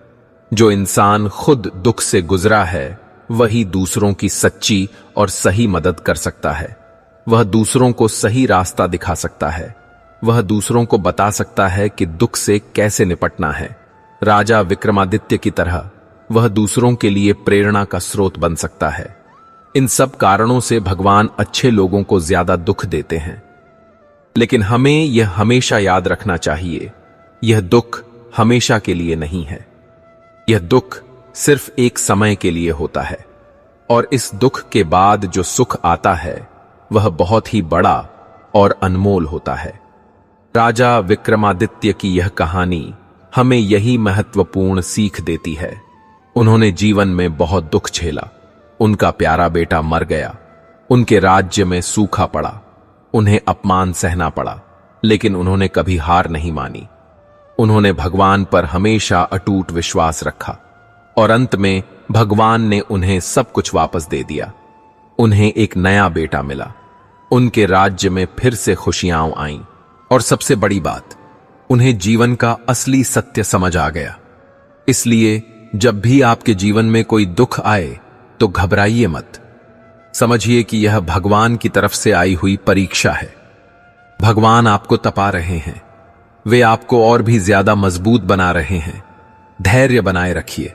जो इंसान खुद दुख से गुजरा है वही दूसरों की सच्ची और सही मदद कर सकता है। वह दूसरों को सही रास्ता दिखा सकता है। वह दूसरों को बता सकता है कि दुख से कैसे निपटना है। राजा विक्रमादित्य की तरह वह दूसरों के लिए प्रेरणा का स्रोत बन सकता है। इन सब कारणों से भगवान अच्छे लोगों को ज्यादा दुख देते हैं। लेकिन हमें यह हमेशा याद रखना चाहिए, यह दुख हमेशा के लिए नहीं है। यह दुख सिर्फ एक समय के लिए होता है, और इस दुख के बाद जो सुख आता है वह बहुत ही बड़ा और अनमोल होता है। राजा विक्रमादित्य की यह कहानी हमें यही महत्वपूर्ण सीख देती है। उन्होंने जीवन में बहुत दुख झेला, उनका प्यारा बेटा मर गया, उनके राज्य में सूखा पड़ा, उन्हें अपमान सहना पड़ा, लेकिन उन्होंने कभी हार नहीं मानी। उन्होंने भगवान पर हमेशा अटूट विश्वास रखा और अंत में भगवान ने उन्हें सब कुछ वापस दे दिया। उन्हें एक नया बेटा मिला, उनके राज्य में फिर से खुशियां आईं और सबसे बड़ी बात, उन्हें जीवन का असली सत्य समझ आ गया। इसलिए जब भी आपके जीवन में कोई दुख आए तो घबराइए मत। समझिए कि यह भगवान की तरफ से आई हुई परीक्षा है। भगवान आपको तपा रहे हैं, वे आपको और भी ज्यादा मजबूत बना रहे हैं। धैर्य बनाए रखिए,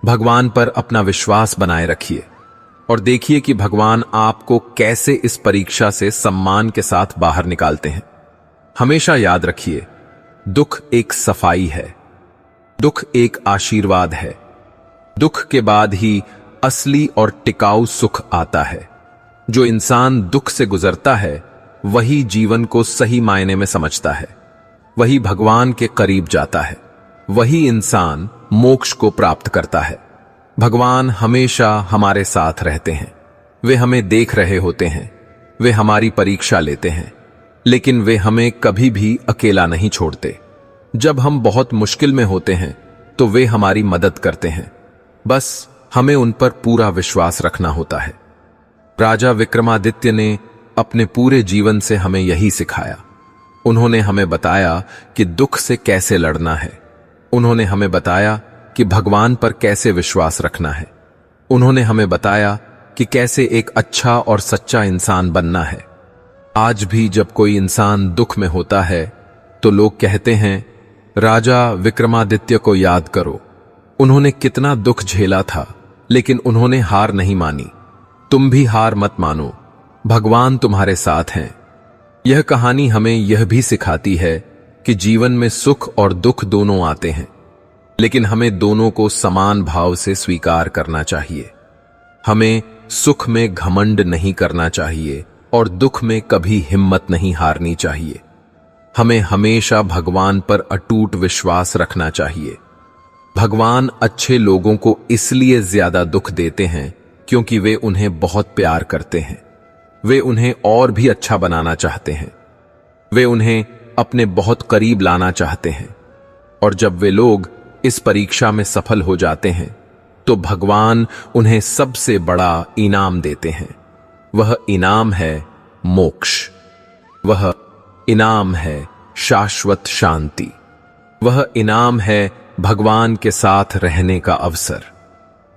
भगवान पर अपना विश्वास बनाए रखिए और देखिए कि भगवान आपको कैसे इस परीक्षा से सम्मान के साथ बाहर निकालते हैं। हमेशा याद रखिए, दुख एक सफाई है, दुख एक आशीर्वाद है। दुख के बाद ही असली और टिकाऊ सुख आता है। जो इंसान दुख से गुजरता है वही जीवन को सही मायने में समझता है, वही भगवान के करीब जाता है, वही इंसान मोक्ष को प्राप्त करता है। भगवान हमेशा हमारे साथ रहते हैं, वे हमें देख रहे होते हैं, वे हमारी परीक्षा लेते हैं, लेकिन वे हमें कभी भी अकेला नहीं छोड़ते। जब हम बहुत मुश्किल में होते हैं तो वे हमारी मदद करते हैं, बस हमें उन पर पूरा विश्वास रखना होता है। राजा विक्रमादित्य ने अपने पूरे जीवन से हमें यही सिखाया। उन्होंने हमें बताया कि दुख से कैसे लड़ना है, उन्होंने हमें बताया कि भगवान पर कैसे विश्वास रखना है, उन्होंने हमें बताया कि कैसे एक अच्छा और सच्चा इंसान बनना है। आज भी जब कोई इंसान दुख में होता है तो लोग कहते हैं, राजा विक्रमादित्य को याद करो, उन्होंने कितना दुख झेला था लेकिन उन्होंने हार नहीं मानी। तुम भी हार मत मानो, भगवान तुम्हारे साथ हैं। यह कहानी हमें यह भी सिखाती है कि जीवन में सुख और दुख दोनों आते हैं, लेकिन हमें दोनों को समान भाव से स्वीकार करना चाहिए। हमें सुख में घमंड नहीं करना चाहिए और दुख में कभी हिम्मत नहीं हारनी चाहिए। हमें हमेशा भगवान पर अटूट विश्वास रखना चाहिए। भगवान अच्छे लोगों को इसलिए ज्यादा दुख देते हैं क्योंकि वे उन्हें बहुत प्यार करते हैं। वे उन्हें और भी अच्छा बनाना चाहते हैं, वे उन्हें अपने बहुत करीब लाना चाहते हैं। और जब वे लोग इस परीक्षा में सफल हो जाते हैं तो भगवान उन्हें सबसे बड़ा इनाम देते हैं। वह इनाम है मोक्ष, वह इनाम है शाश्वत शांति, वह इनाम है भगवान के साथ रहने का अवसर।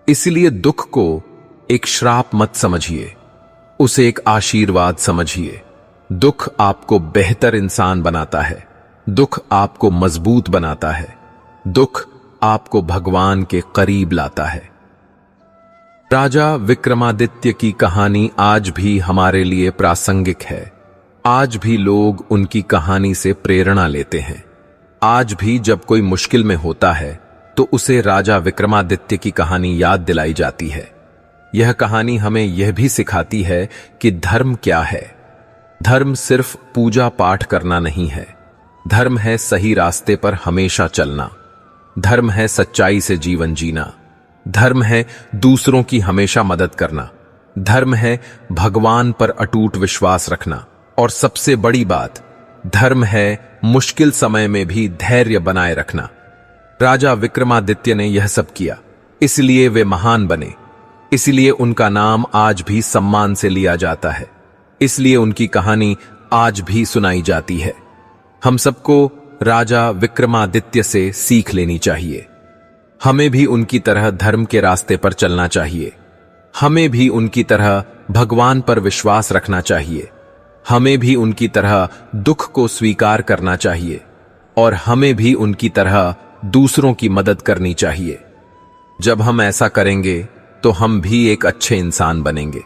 इसलिए दुख को एक श्राप मत समझिए, उसे एक आशीर्वाद समझिए। दुख आपको बेहतर इंसान बनाता है, दुख आपको मजबूत बनाता है, दुख आपको भगवान के करीब लाता है। राजा विक्रमादित्य की कहानी आज भी हमारे लिए प्रासंगिक है। आज भी लोग उनकी कहानी से प्रेरणा लेते हैं। आज भी जब कोई मुश्किल में होता है तो उसे राजा विक्रमादित्य की कहानी याद दिलाई जाती है। यह कहानी हमें यह भी सिखाती है कि धर्म क्या है। धर्म सिर्फ पूजा पाठ करना नहीं है, धर्म है सही रास्ते पर हमेशा चलना, धर्म है सच्चाई से जीवन जीना, धर्म है दूसरों की हमेशा मदद करना, धर्म है भगवान पर अटूट विश्वास रखना, और सबसे बड़ी बात, धर्म है मुश्किल समय में भी धैर्य बनाए रखना। राजा विक्रमादित्य ने यह सब किया, इसलिए वे महान बने, इसलिए उनका नाम आज भी सम्मान से लिया जाता है, इसलिए उनकी कहानी आज भी सुनाई जाती है। हम सबको राजा विक्रमादित्य से सीख लेनी चाहिए। हमें भी उनकी तरह धर्म के रास्ते पर चलना चाहिए, हमें भी उनकी तरह भगवान पर विश्वास रखना चाहिए, हमें भी उनकी तरह दुख को स्वीकार करना चाहिए, और हमें भी उनकी तरह दूसरों की मदद करनी चाहिए। जब हम ऐसा करेंगे तो हम भी एक अच्छे इंसान बनेंगे,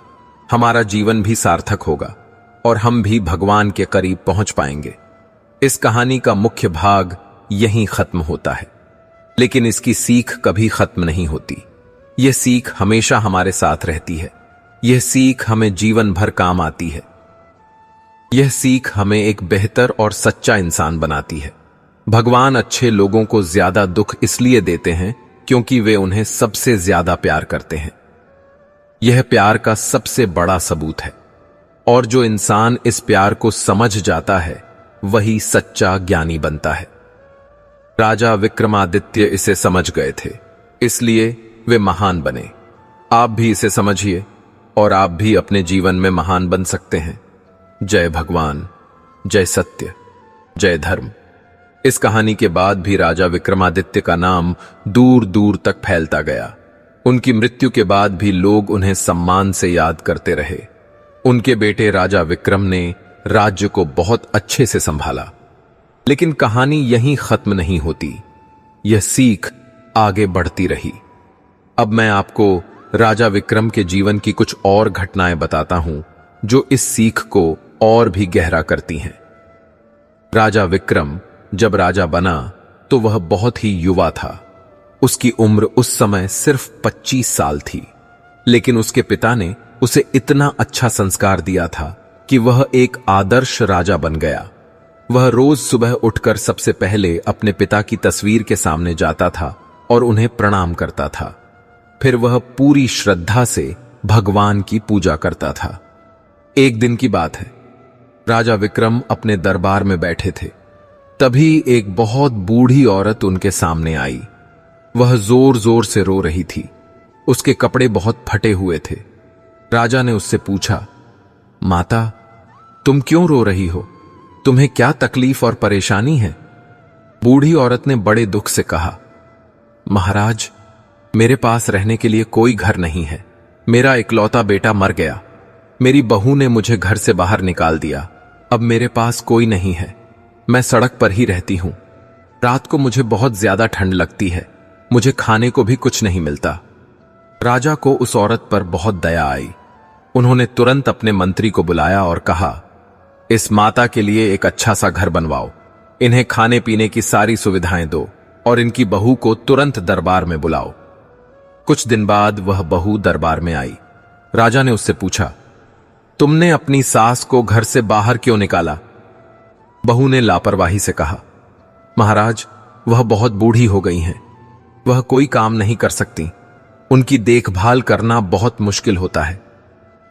हमारा जीवन भी सार्थक होगा और हम भी भगवान के करीब पहुंच पाएंगे। इस कहानी का मुख्य भाग यहीं खत्म होता है, लेकिन इसकी सीख कभी खत्म नहीं होती। यह सीख हमेशा हमारे साथ रहती है, यह सीख हमें जीवन भर काम आती है। यह सीख हमें एक बेहतर और सच्चा इंसान बनाती है। भगवान अच्छे लोगों को ज्यादा दुख इसलिए देते हैं क्योंकि वे उन्हें सबसे ज्यादा प्यार करते हैं। यह प्यार का सबसे बड़ा सबूत है, और जो इंसान इस प्यार को समझ जाता है वही सच्चा ज्ञानी बनता है। राजा विक्रमादित्य इसे समझ गए थे, इसलिए वे महान बने। आप भी इसे समझिए और आप भी अपने जीवन में महान बन सकते हैं। जय भगवान, जय सत्य, जय धर्म। इस कहानी के बाद भी राजा विक्रमादित्य का नाम दूर दूर तक फैलता गया। उनकी मृत्यु के बाद भी लोग उन्हें सम्मान से याद करते रहे। उनके बेटे राजा विक्रम ने राज्य को बहुत अच्छे से संभाला। लेकिन कहानी यहीं खत्म नहीं होती, यह सीख आगे बढ़ती रही। अब मैं आपको राजा विक्रम के जीवन की कुछ और घटनाएं बताता हूं जो इस सीख को और भी गहरा करती हैं। राजा विक्रम जब राजा बना तो वह बहुत ही युवा था। उसकी उम्र उस समय सिर्फ 25 साल थी, लेकिन उसके पिता ने उसे इतना अच्छा संस्कार दिया था कि वह एक आदर्श राजा बन गया। वह रोज सुबह उठकर सबसे पहले अपने पिता की तस्वीर के सामने जाता था और उन्हें प्रणाम करता था। फिर वह पूरी श्रद्धा से भगवान की पूजा करता था। एक दिन की बात है, राजा विक्रम अपने दरबार में बैठे थे। तभी एक बहुत बूढ़ी औरत उनके सामने आई। वह जोर जोर से रो रही थी। उसके कपड़े बहुत फटे हुए थे। राजा ने उससे पूछा, माता, तुम क्यों रो रही हो? तुम्हें क्या तकलीफ और परेशानी है? बूढ़ी औरत ने बड़े दुख से कहा, महाराज, मेरे पास रहने के लिए कोई घर नहीं है। मेरा इकलौता बेटा मर गया। मेरी बहू ने मुझे घर से बाहर निकाल दिया। अब मेरे पास कोई नहीं है। मैं सड़क पर ही रहती हूं। रात को मुझे बहुत ज्यादा ठंड लगती है। मुझे खाने को भी कुछ नहीं मिलता। राजा को उस औरत पर बहुत दया आई। उन्होंने तुरंत अपने मंत्री को बुलाया और कहा, इस माता के लिए एक अच्छा सा घर बनवाओ। इन्हें खाने पीने की सारी सुविधाएं दो और इनकी बहू को तुरंत दरबार में बुलाओ। कुछ दिन बाद वह बहू दरबार में आई। राजा ने उससे पूछा, तुमने अपनी सास को घर से बाहर क्यों निकाला? बहू ने लापरवाही से कहा, महाराज, वह बहुत बूढ़ी हो गई हैं। वह कोई काम नहीं कर सकती। उनकी देखभाल करना बहुत मुश्किल होता है।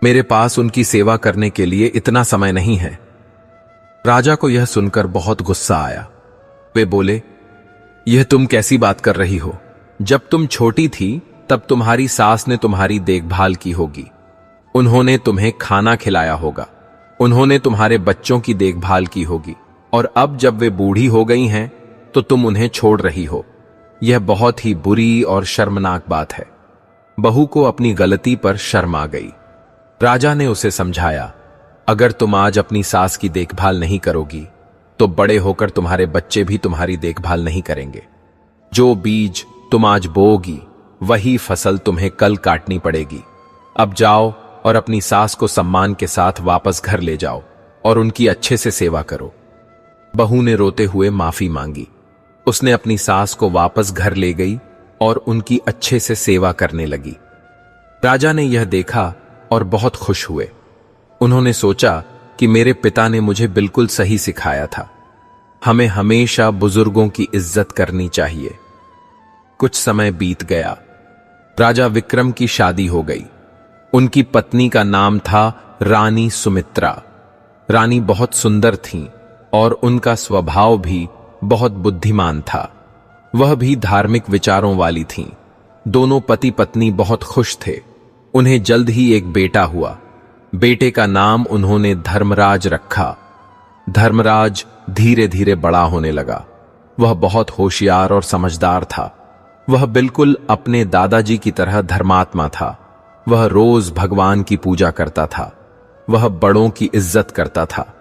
मेरे पास उनकी सेवा करने के लिए इतना समय नहीं है। राजा को यह सुनकर बहुत गुस्सा आया। वे बोले, यह तुम कैसी बात कर रही हो? जब तुम छोटी थी तब तुम्हारी सास ने तुम्हारी देखभाल की होगी। उन्होंने तुम्हें खाना खिलाया होगा। उन्होंने तुम्हारे बच्चों की देखभाल की होगी, और अब जब वे बूढ़ी हो गई हैं तो तुम उन्हें छोड़ रही हो। यह बहुत ही बुरी और शर्मनाक बात है। बहू को अपनी गलती पर शर्म आ गई। राजा ने उसे समझाया, अगर तुम आज अपनी सास की देखभाल नहीं करोगी तो बड़े होकर तुम्हारे बच्चे भी तुम्हारी देखभाल नहीं करेंगे। जो बीज तुम आज बोओगी वही फसल तुम्हें कल काटनी पड़ेगी। अब जाओ और अपनी सास को सम्मान के साथ वापस घर ले जाओ और उनकी अच्छे से सेवा करो। बहू ने रोते हुए माफी मांगी। उसने अपनी सास को वापस घर ले गई और उनकी अच्छे से सेवा करने लगी। राजा ने यह देखा और बहुत खुश हुए। उन्होंने सोचा कि मेरे पिता ने मुझे बिल्कुल सही सिखाया था। हमें हमेशा बुजुर्गों की इज्जत करनी चाहिए। कुछ समय बीत गया। राजा विक्रम की शादी हो गई। उनकी पत्नी का नाम था रानी सुमित्रा। रानी बहुत सुंदर थीं और उनका स्वभाव भी बहुत बुद्धिमान था। वह भी धार्मिक विचारों वाली थीं। दोनों पति पत्नी बहुत खुश थे। उन्हें जल्द ही एक बेटा हुआ। बेटे का नाम उन्होंने धर्मराज रखा। धर्मराज धीरे धीरे बड़ा होने लगा। वह बहुत होशियार और समझदार था। वह बिल्कुल अपने दादाजी की तरह धर्मात्मा था। वह रोज भगवान की पूजा करता था। वह बड़ों की इज्जत करता था।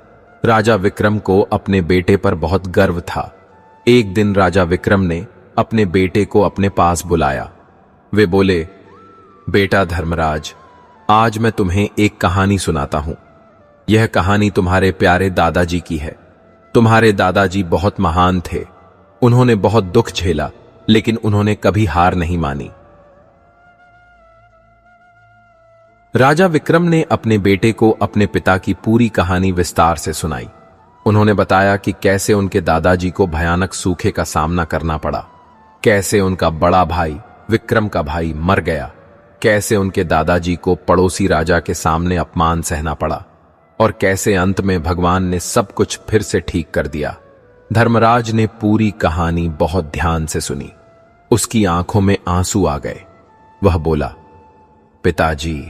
राजा विक्रम को अपने बेटे पर बहुत गर्व था। एक दिन राजा विक्रम ने अपने बेटे को अपने पास बुलाया। वे बोले, बेटा धर्मराज, आज मैं तुम्हें एक कहानी सुनाता हूं। यह कहानी तुम्हारे प्यारे दादाजी की है। तुम्हारे दादाजी बहुत महान थे। उन्होंने बहुत दुख झेला, लेकिन उन्होंने कभी हार नहीं मानी। राजा विक्रम ने अपने बेटे को अपने पिता की पूरी कहानी विस्तार से सुनाई। उन्होंने बताया कि कैसे उनके दादाजी को भयानक सूखे का सामना करना पड़ा, कैसे उनका बड़ा भाई विक्रम का भाई मर गया, कैसे उनके दादाजी को पड़ोसी राजा के सामने अपमान सहना पड़ा और कैसे अंत में भगवान ने सब कुछ फिर से ठीक कर दिया। धर्मराज ने पूरी कहानी बहुत ध्यान से सुनी। उसकी आंखों में आंसू आ गए। वह बोला, पिताजी,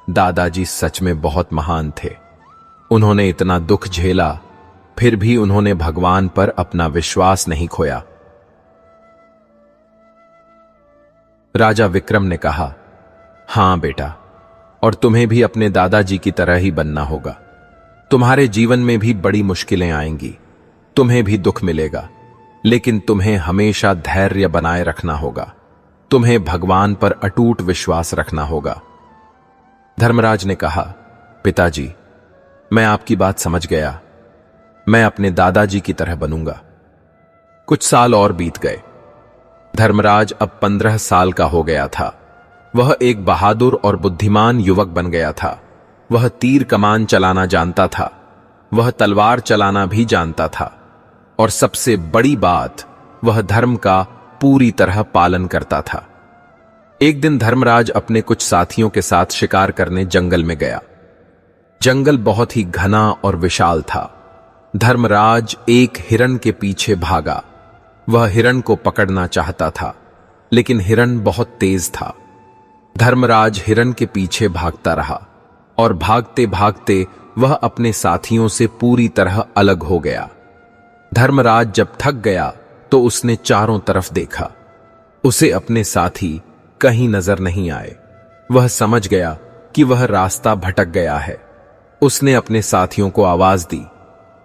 दादाजी सच में बहुत महान थे। उन्होंने इतना दुख झेला, फिर भी उन्होंने भगवान पर अपना विश्वास नहीं खोया। राजा विक्रम ने कहा, हां बेटा, और तुम्हें भी अपने दादाजी की तरह ही बनना होगा। तुम्हारे जीवन में भी बड़ी मुश्किलें आएंगी, तुम्हें भी दुख मिलेगा, लेकिन तुम्हें हमेशा धैर्य बनाए रखना होगा। तुम्हें भगवान पर अटूट विश्वास रखना होगा। धर्मराज ने कहा, पिताजी, मैं आपकी बात समझ गया। मैं अपने दादाजी की तरह बनूंगा। कुछ साल और बीत गए। धर्मराज अब 15 साल का हो गया था। वह एक बहादुर और बुद्धिमान युवक बन गया था। वह तीर कमान चलाना जानता था, वह तलवार चलाना भी जानता था, और सबसे बड़ी बात, वह धर्म का पूरी तरह पालन करता था। एक दिन धर्मराज अपने कुछ साथियों के साथ शिकार करने जंगल में गया। जंगल बहुत ही घना और विशाल था। धर्मराज एक हिरण के पीछे भागा। वह हिरण को पकड़ना चाहता था, लेकिन हिरण बहुत तेज था। धर्मराज हिरण के पीछे भागता रहा और भागते भागते वह अपने साथियों से पूरी तरह अलग हो गया। धर्मराज जब थक गया तो उसने चारों तरफ देखा। उसे अपने साथी कहीं नजर नहीं आए। वह समझ गया कि वह रास्ता भटक गया है। उसने अपने साथियों को आवाज दी,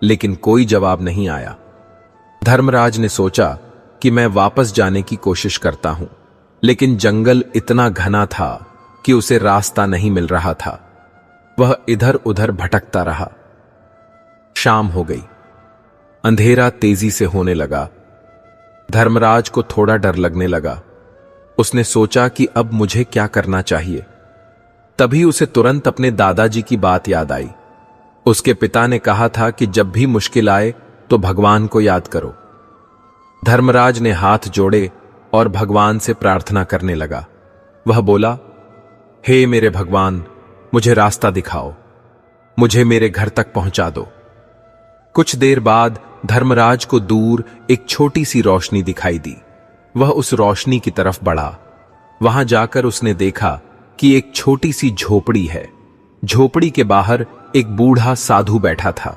लेकिन कोई जवाब नहीं आया। धर्मराज ने सोचा कि मैं वापस जाने की कोशिश करता हूं, लेकिन जंगल इतना घना था कि उसे रास्ता नहीं मिल रहा था। वह इधर उधर भटकता रहा। शाम हो गई। अंधेरा तेजी से होने लगा। धर्मराज को थोड़ा डर लगने लगा। उसने सोचा कि अब मुझे क्या करना चाहिए। तभी उसे तुरंत अपने दादाजी की बात याद आई। उसके पिता ने कहा था कि जब भी मुश्किल आए तो भगवान को याद करो। धर्मराज ने हाथ जोड़े और भगवान से प्रार्थना करने लगा। वह बोला, हे मेरे भगवान, मुझे रास्ता दिखाओ, मुझे मेरे घर तक पहुंचा दो। कुछ देर बाद धर्मराज को दूर एक छोटी सी रोशनी दिखाई दी। वह उस रोशनी की तरफ बढ़ा। वहां जाकर उसने देखा कि एक छोटी सी झोपड़ी है। झोपड़ी के बाहर एक बूढ़ा साधु बैठा था।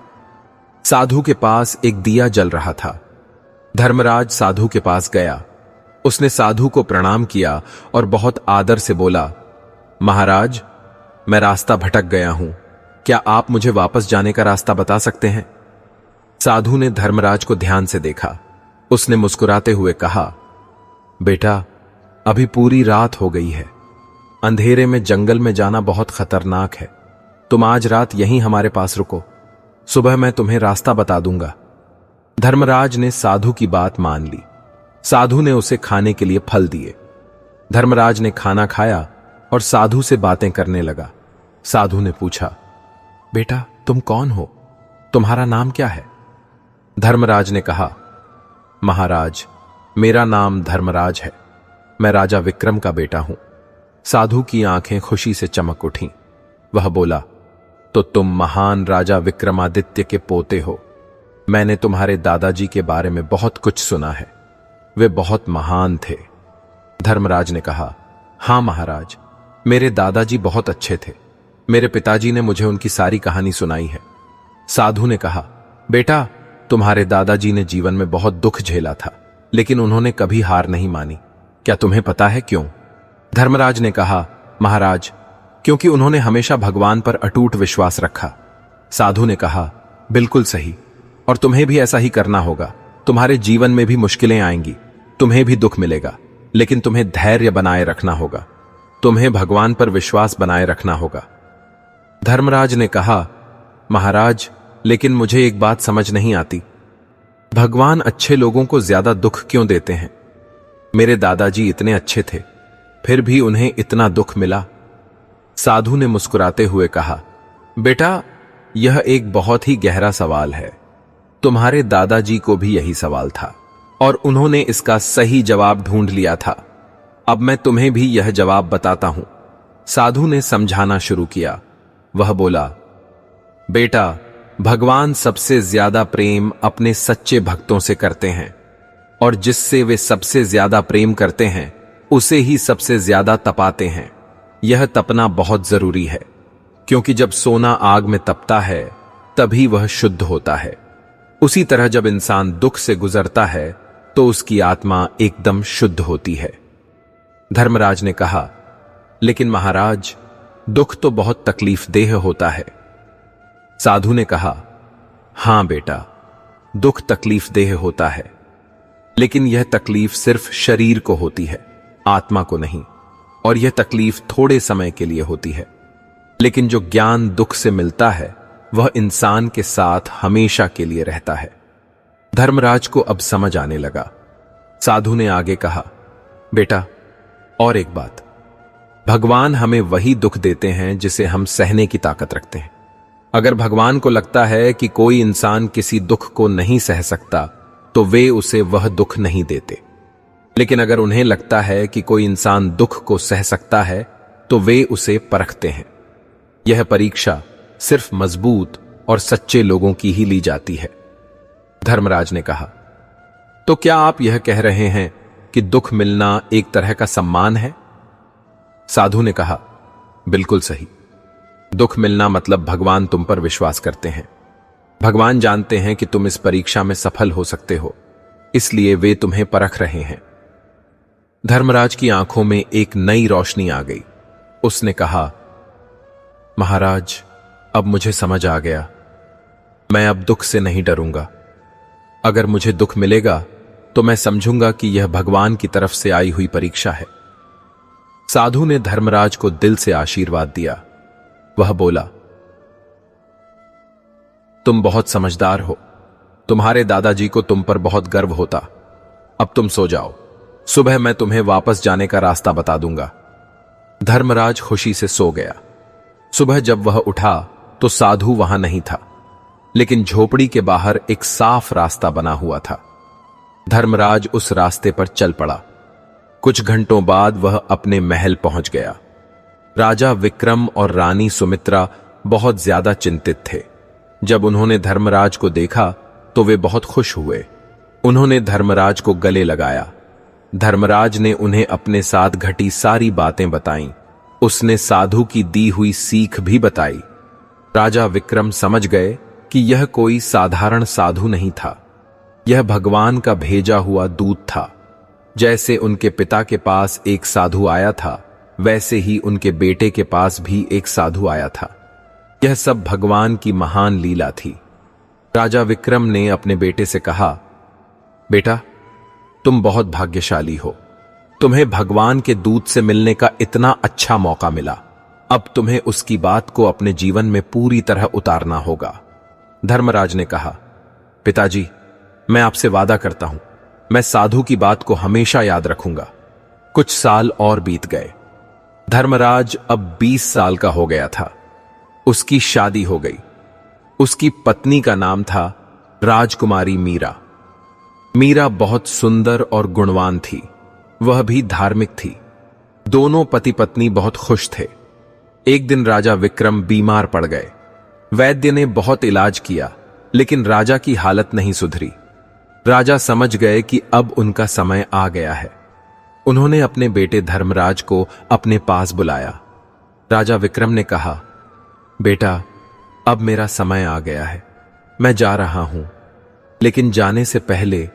साधु के पास एक दिया जल रहा था। धर्मराज साधु के पास गया। उसने साधु को प्रणाम किया और बहुत आदर से बोला, महाराज, मैं रास्ता भटक गया हूं, क्या आप मुझे वापस जाने का रास्ता बता सकते हैं? साधु ने धर्मराज को ध्यान से देखा। उसने मुस्कुराते हुए कहा, बेटा, अभी पूरी रात हो गई है। अंधेरे में जंगल में जाना बहुत खतरनाक है। तुम आज रात यहीं हमारे पास रुको, सुबह मैं तुम्हें रास्ता बता दूंगा। धर्मराज ने साधु की बात मान ली। साधु ने उसे खाने के लिए फल दिए। धर्मराज ने खाना खाया और साधु से बातें करने लगा। साधु ने पूछा, बेटा, तुम कौन हो? तुम्हारा नाम क्या है? धर्मराज ने कहा, महाराज, मेरा नाम धर्मराज है। मैं राजा विक्रम का बेटा हूं। साधु की आंखें खुशी से चमक उठीं। वह बोला, तो तुम महान राजा विक्रमादित्य के पोते हो। मैंने तुम्हारे दादाजी के बारे में बहुत कुछ सुना है। वे बहुत महान थे। धर्मराज ने कहा, हां महाराज, मेरे दादाजी बहुत अच्छे थे। मेरे पिताजी ने मुझे उनकी सारी कहानी सुनाई है। साधु ने कहा, बेटा, तुम्हारे दादाजी ने जीवन में बहुत दुख झेला था, लेकिन उन्होंने कभी हार नहीं मानी। क्या तुम्हें पता है क्यों? धर्मराज ने कहा, महाराज, क्योंकि उन्होंने हमेशा भगवान पर अटूट विश्वास रखा। साधु ने कहा, बिल्कुल सही, और तुम्हें भी ऐसा ही करना होगा। तुम्हारे जीवन में भी मुश्किलें आएंगी, तुम्हें भी दुख मिलेगा, लेकिन तुम्हें धैर्य बनाए रखना होगा। तुम्हें भगवान पर विश्वास बनाए रखना होगा। धर्मराज ने कहा, महाराज, लेकिन मुझे एक बात समझ नहीं आती। भगवान अच्छे लोगों को ज्यादा दुख क्यों देते हैं? मेरे दादाजी इतने अच्छे थे, फिर भी उन्हें इतना दुख मिला। साधु ने मुस्कुराते हुए कहा, बेटा, यह एक बहुत ही गहरा सवाल है। तुम्हारे दादाजी को भी यही सवाल था और उन्होंने इसका सही जवाब ढूंढ लिया था। अब मैं तुम्हें भी यह जवाब बताता हूं। साधु ने समझाना शुरू किया। वह बोला, बेटा, भगवान सबसे ज्यादा प्रेम अपने सच्चे भक्तों से करते हैं और जिससे वे सबसे ज्यादा प्रेम करते हैं उसे ही सबसे ज्यादा तपाते हैं। यह तपना बहुत जरूरी है, क्योंकि जब सोना आग में तपता है तभी वह शुद्ध होता है। उसी तरह जब इंसान दुख से गुजरता है तो उसकी आत्मा एकदम शुद्ध होती है। धर्मराज ने कहा, लेकिन महाराज, दुख तो बहुत तकलीफदेह होता है। साधु ने कहा, हां बेटा, दुख तकलीफदेह होता है, लेकिन यह तकलीफ सिर्फ शरीर को होती है, आत्मा को नहीं। और यह तकलीफ थोड़े समय के लिए होती है, लेकिन जो ज्ञान दुख से मिलता है वह इंसान के साथ हमेशा के लिए रहता है। धर्मराज को अब समझ आने लगा। साधु ने आगे कहा, बेटा, और एक बात, भगवान हमें वही दुख देते हैं जिसे हम सहने की ताकत रखते हैं। अगर भगवान को लगता है कि कोई इंसान किसी दुख को नहीं सह सकता तो वे उसे वह दुख नहीं देते, लेकिन अगर उन्हें लगता है कि कोई इंसान दुख को सह सकता है तो वे उसे परखते हैं। यह परीक्षा सिर्फ मजबूत और सच्चे लोगों की ही ली जाती है। धर्मराज ने कहा, तो क्या आप यह कह रहे हैं कि दुख मिलना एक तरह का सम्मान है? साधु ने कहा, बिल्कुल सही। दुख मिलना मतलब भगवान तुम पर विश्वास करते हैं। भगवान जानते हैं कि तुम इस परीक्षा में सफल हो सकते हो, इसलिए वे तुम्हें परख रहे हैं। धर्मराज की आंखों में एक नई रोशनी आ गई। उसने कहा, महाराज, अब मुझे समझ आ गया। मैं अब दुख से नहीं डरूंगा। अगर मुझे दुख मिलेगा तो मैं समझूंगा कि यह भगवान की तरफ से आई हुई परीक्षा है। साधु ने धर्मराज को दिल से आशीर्वाद दिया। वह बोला, तुम बहुत समझदार हो। तुम्हारे दादाजी को तुम पर बहुत गर्व होता। अब तुम सो जाओ, सुबह मैं तुम्हें वापस जाने का रास्ता बता दूंगा। धर्मराज खुशी से सो गया। सुबह जब वह उठा तो साधु वहां नहीं था, लेकिन झोपड़ी के बाहर एक साफ रास्ता बना हुआ था। धर्मराज उस रास्ते पर चल पड़ा। कुछ घंटों बाद वह अपने महल पहुंच गया। राजा विक्रम और रानी सुमित्रा बहुत ज्यादा चिंतित थे। जब उन्होंने धर्मराज को देखा तो वे बहुत खुश हुए। उन्होंने धर्मराज को गले लगाया। धर्मराज ने उन्हें अपने साथ घटी सारी बातें बताईं। उसने साधु की दी हुई सीख भी बताई। राजा विक्रम समझ गए कि यह कोई साधारण साधु नहीं था, यह भगवान का भेजा हुआ दूत था। जैसे उनके पिता के पास एक साधु आया था, वैसे ही उनके बेटे के पास भी एक साधु आया था। यह सब भगवान की महान लीला थी। राजा विक्रम ने अपने बेटे से कहा, बेटा, तुम बहुत भाग्यशाली हो। तुम्हें भगवान के दूत से मिलने का इतना अच्छा मौका मिला। अब तुम्हें उसकी बात को अपने जीवन में पूरी तरह उतारना होगा। धर्मराज ने कहा, पिताजी, मैं आपसे वादा करता हूं, मैं साधु की बात को हमेशा याद रखूंगा। कुछ साल और बीत गए। धर्मराज अब 20 साल का हो गया था। उसकी शादी हो गई। उसकी पत्नी का नाम था राजकुमारी मीरा। मीरा बहुत सुंदर और गुणवान थी। वह भी धार्मिक थी। दोनों पति पत्नी बहुत खुश थे। एक दिन राजा विक्रम बीमार पड़ गए। वैद्य ने बहुत इलाज किया, लेकिन राजा की हालत नहीं सुधरी। राजा समझ गए कि अब उनका समय आ गया है। उन्होंने अपने बेटे धर्मराज को अपने पास बुलाया। राजा विक्रम ने कहा, बेटा, अब मेरा समय आ गया है। मैं जा रहा हूं, लेकिन जाने से पहले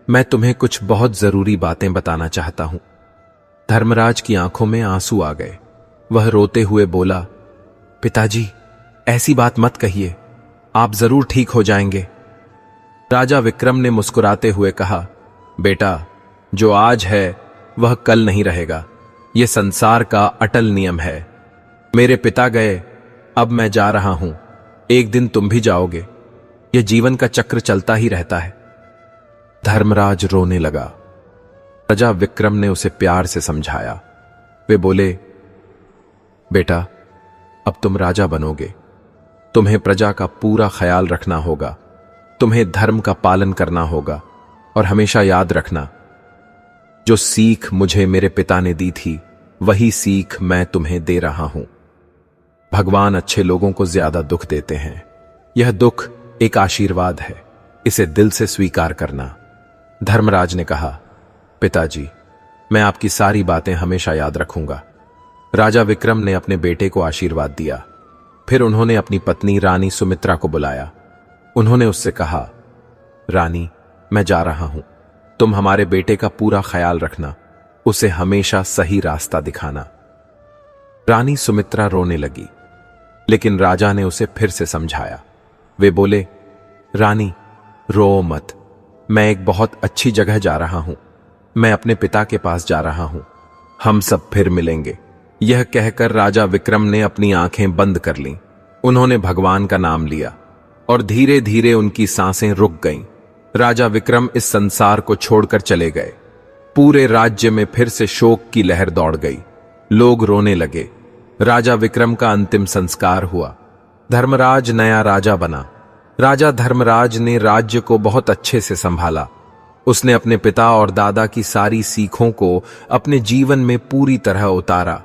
मैं तुम्हें कुछ बहुत जरूरी बातें बताना चाहता हूं। धर्मराज की आंखों में आंसू आ गए। वह रोते हुए बोला, पिताजी, ऐसी बात मत कहिए, आप जरूर ठीक हो जाएंगे। राजा विक्रम ने मुस्कुराते हुए कहा, बेटा, जो आज है वह कल नहीं रहेगा। यह संसार का अटल नियम है। मेरे पिता गए, अब मैं जा रहा हूं। एक दिन तुम भी जाओगे। यह जीवन का चक्र चलता ही रहता है। धर्मराज रोने लगा। राजा विक्रम ने उसे प्यार से समझाया। वे बोले, बेटा, अब तुम राजा बनोगे। तुम्हें प्रजा का पूरा ख्याल रखना होगा, तुम्हें धर्म का पालन करना होगा, और हमेशा याद रखना, जो सीख मुझे मेरे पिता ने दी थी वही सीख मैं तुम्हें दे रहा हूं। भगवान अच्छे लोगों को ज्यादा दुख देते हैं। यह दुख एक आशीर्वाद है, इसे दिल से स्वीकार करना। धर्मराज ने कहा, पिताजी, मैं आपकी सारी बातें हमेशा याद रखूंगा। राजा विक्रम ने अपने बेटे को आशीर्वाद दिया। फिर उन्होंने अपनी पत्नी रानी सुमित्रा को बुलाया। उन्होंने उससे कहा, रानी, मैं जा रहा हूं, तुम हमारे बेटे का पूरा ख्याल रखना, उसे हमेशा सही रास्ता दिखाना। रानी सुमित्रा रोने लगी, लेकिन राजा ने उसे फिर से समझाया। वे बोले, रानी, रो मत, मैं एक बहुत अच्छी जगह जा रहा हूं, मैं अपने पिता के पास जा रहा हूं, हम सब फिर मिलेंगे। यह कहकर राजा विक्रम ने अपनी आंखें बंद कर लीं। उन्होंने भगवान का नाम लिया और धीरे धीरे उनकी सांसें रुक गईं। राजा विक्रम इस संसार को छोड़कर चले गए। पूरे राज्य में फिर से शोक की लहर दौड़ गई। लोग रोने लगे। राजा विक्रम का अंतिम संस्कार हुआ। धर्मराज नया राजा बना। राजा धर्मराज ने राज्य को बहुत अच्छे से संभाला। उसने अपने पिता और दादा की सारी सीखों को अपने जीवन में पूरी तरह उतारा।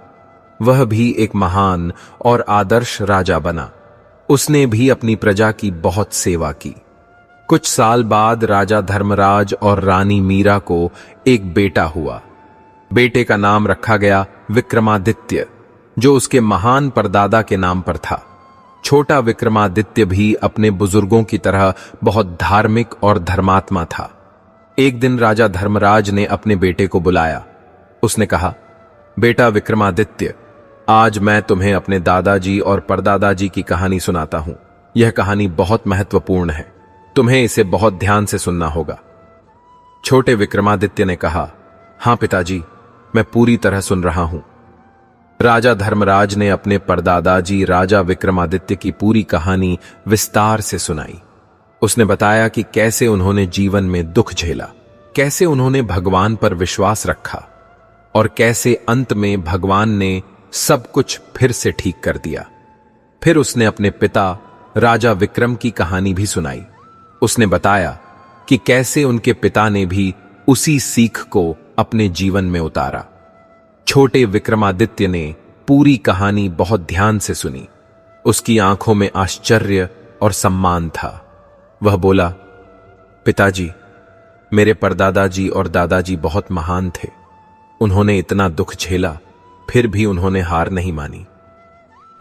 वह भी एक महान और आदर्श राजा बना। उसने भी अपनी प्रजा की बहुत सेवा की। कुछ साल बाद राजा धर्मराज और रानी मीरा को एक बेटा हुआ। बेटे का नाम रखा गया विक्रमादित्य, जो उसके महान परदादा के नाम पर था। छोटा विक्रमादित्य भी अपने बुजुर्गों की तरह बहुत धार्मिक और धर्मात्मा था। एक दिन राजा धर्मराज ने अपने बेटे को बुलाया। उसने कहा, बेटा विक्रमादित्य, आज मैं तुम्हें अपने दादाजी और परदादाजी की कहानी सुनाता हूं। यह कहानी बहुत महत्वपूर्ण है, तुम्हें इसे बहुत ध्यान से सुनना होगा। छोटे विक्रमादित्य ने कहा, हां पिताजी, मैं पूरी तरह सुन रहा हूं। राजा धर्मराज ने अपने परदादाजी राजा विक्रमादित्य की पूरी कहानी विस्तार से सुनाई। उसने बताया कि कैसे उन्होंने जीवन में दुख झेला, कैसे उन्होंने भगवान पर विश्वास रखा और कैसे अंत में भगवान ने सब कुछ फिर से ठीक कर दिया। फिर उसने अपने पिता राजा विक्रम की कहानी भी सुनाई। उसने बताया कि कैसे उनके पिता ने भी उसी सीख को अपने जीवन में उतारा। छोटे विक्रमादित्य ने पूरी कहानी बहुत ध्यान से सुनी। उसकी आंखों में आश्चर्य और सम्मान था। वह बोला, पिताजी, मेरे परदादाजी और दादाजी बहुत महान थे। उन्होंने इतना दुख झेला, फिर भी उन्होंने हार नहीं मानी।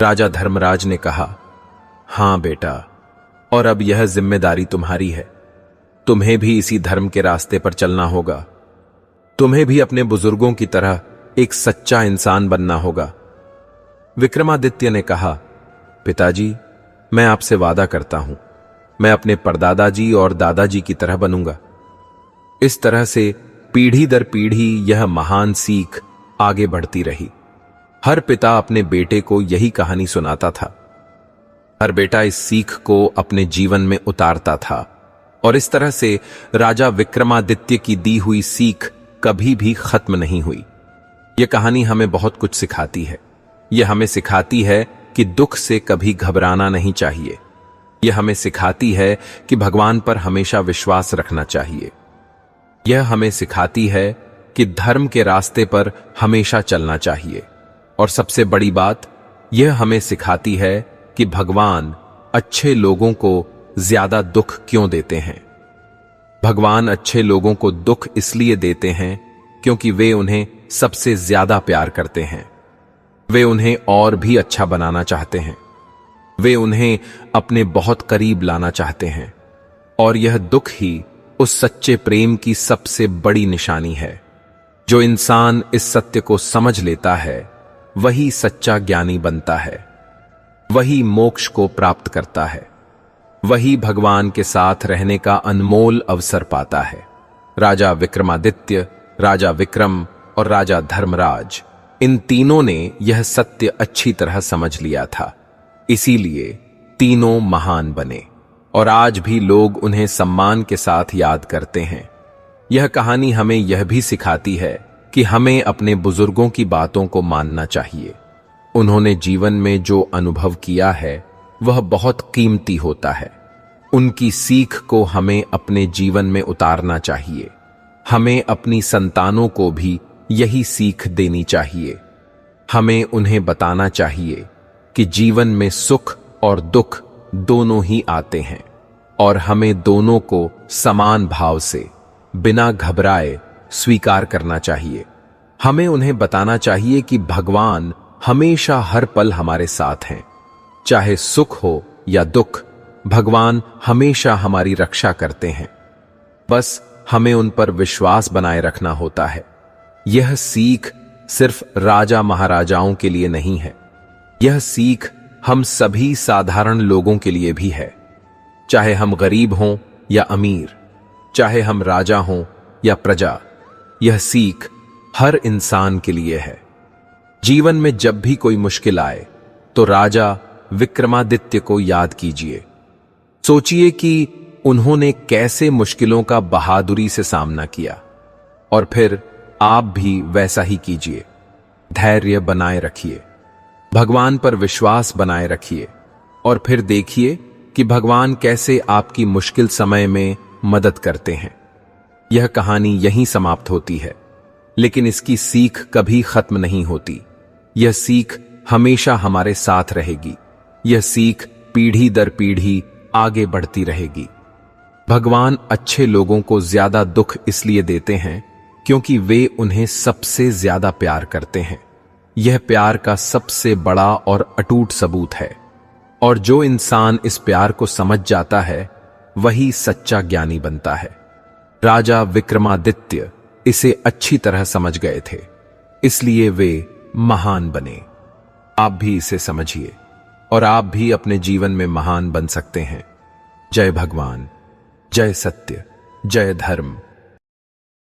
राजा धर्मराज ने कहा, हां बेटा, और अब यह जिम्मेदारी तुम्हारी है। तुम्हें भी इसी धर्म के रास्ते पर चलना होगा। तुम्हें भी अपने बुजुर्गों की तरह एक सच्चा इंसान बनना होगा। विक्रमादित्य ने कहा, पिताजी, मैं आपसे वादा करता हूं, मैं अपने परदादाजी और दादाजी की तरह बनूंगा। इस तरह से पीढ़ी दर पीढ़ी यह महान सीख आगे बढ़ती रही। हर पिता अपने बेटे को यही कहानी सुनाता था। हर बेटा इस सीख को अपने जीवन में उतारता था और इस तरह से राजा विक्रमादित्य की दी हुई सीख कभी भी खत्म नहीं हुई। यह कहानी हमें बहुत कुछ सिखाती है। यह हमें सिखाती है कि दुख से कभी घबराना नहीं चाहिए। यह हमें सिखाती है कि भगवान पर हमेशा विश्वास रखना चाहिए। यह हमें सिखाती है कि धर्म के रास्ते पर हमेशा चलना चाहिए। और सबसे बड़ी बात, यह हमें सिखाती है कि भगवान अच्छे लोगों को ज्यादा दुख क्यों देते हैं। भगवान अच्छे लोगों को दुख इसलिए देते हैं क्योंकि वे उन्हें सबसे ज्यादा प्यार करते हैं। वे उन्हें और भी अच्छा बनाना चाहते हैं। वे उन्हें अपने बहुत करीब लाना चाहते हैं। और यह दुख ही उस सच्चे प्रेम की सबसे बड़ी निशानी है। जो इंसान इस सत्य को समझ लेता है, वही सच्चा ज्ञानी बनता है। वही मोक्ष को प्राप्त करता है। वही भगवान के साथ रहने का अनमोल अवसर पाता है। राजा विक्रमादित्य, राजा विक्रम और राजा धर्मराज, इन तीनों ने यह सत्य अच्छी तरह समझ लिया था। इसीलिए तीनों महान बने और आज भी लोग उन्हें सम्मान के साथ याद करते हैं। यह कहानी हमें यह भी सिखाती है कि हमें अपने बुजुर्गों की बातों को मानना चाहिए। उन्होंने जीवन में जो अनुभव किया है वह बहुत कीमती होता है। उनकी सीख को हमें अपने जीवन में उतारना चाहिए। हमें अपनी संतानों को भी यही सीख देनी चाहिए। हमें उन्हें बताना चाहिए कि जीवन में सुख और दुख दोनों ही आते हैं और हमें दोनों को समान भाव से बिना घबराए स्वीकार करना चाहिए। हमें उन्हें बताना चाहिए कि भगवान हमेशा हर पल हमारे साथ हैं। चाहे सुख हो या दुख, भगवान हमेशा हमारी रक्षा करते हैं। बस हमें उन पर विश्वास बनाए रखना होता है। यह सीख सिर्फ राजा महाराजाओं के लिए नहीं है, यह सीख हम सभी साधारण लोगों के लिए भी है। चाहे हम गरीब हों या अमीर, चाहे हम राजा हों या प्रजा, यह सीख हर इंसान के लिए है। जीवन में जब भी कोई मुश्किल आए तो राजा विक्रमादित्य को याद कीजिए। सोचिए कि उन्होंने कैसे मुश्किलों का बहादुरी से सामना किया, और फिर आप भी वैसा ही कीजिए। धैर्य बनाए रखिए, भगवान पर विश्वास बनाए रखिए, और फिर देखिए कि भगवान कैसे आपकी मुश्किल समय में मदद करते हैं। यह कहानी यहीं समाप्त होती है, लेकिन इसकी सीख कभी खत्म नहीं होती। यह सीख हमेशा हमारे साथ रहेगी। यह सीख पीढ़ी दर पीढ़ी आगे बढ़ती रहेगी। भगवान अच्छे लोगों को ज्यादा दुख इसलिए देते हैं क्योंकि वे उन्हें सबसे ज्यादा प्यार करते हैं। यह प्यार का सबसे बड़ा और अटूट सबूत है, और जो इंसान इस प्यार को समझ जाता है वही सच्चा ज्ञानी बनता है। राजा विक्रमादित्य इसे अच्छी तरह समझ गए थे, इसलिए वे महान बने। आप भी इसे समझिए और आप भी अपने जीवन में महान बन सकते हैं। जय भगवान, जय सत्य, जय धर्म।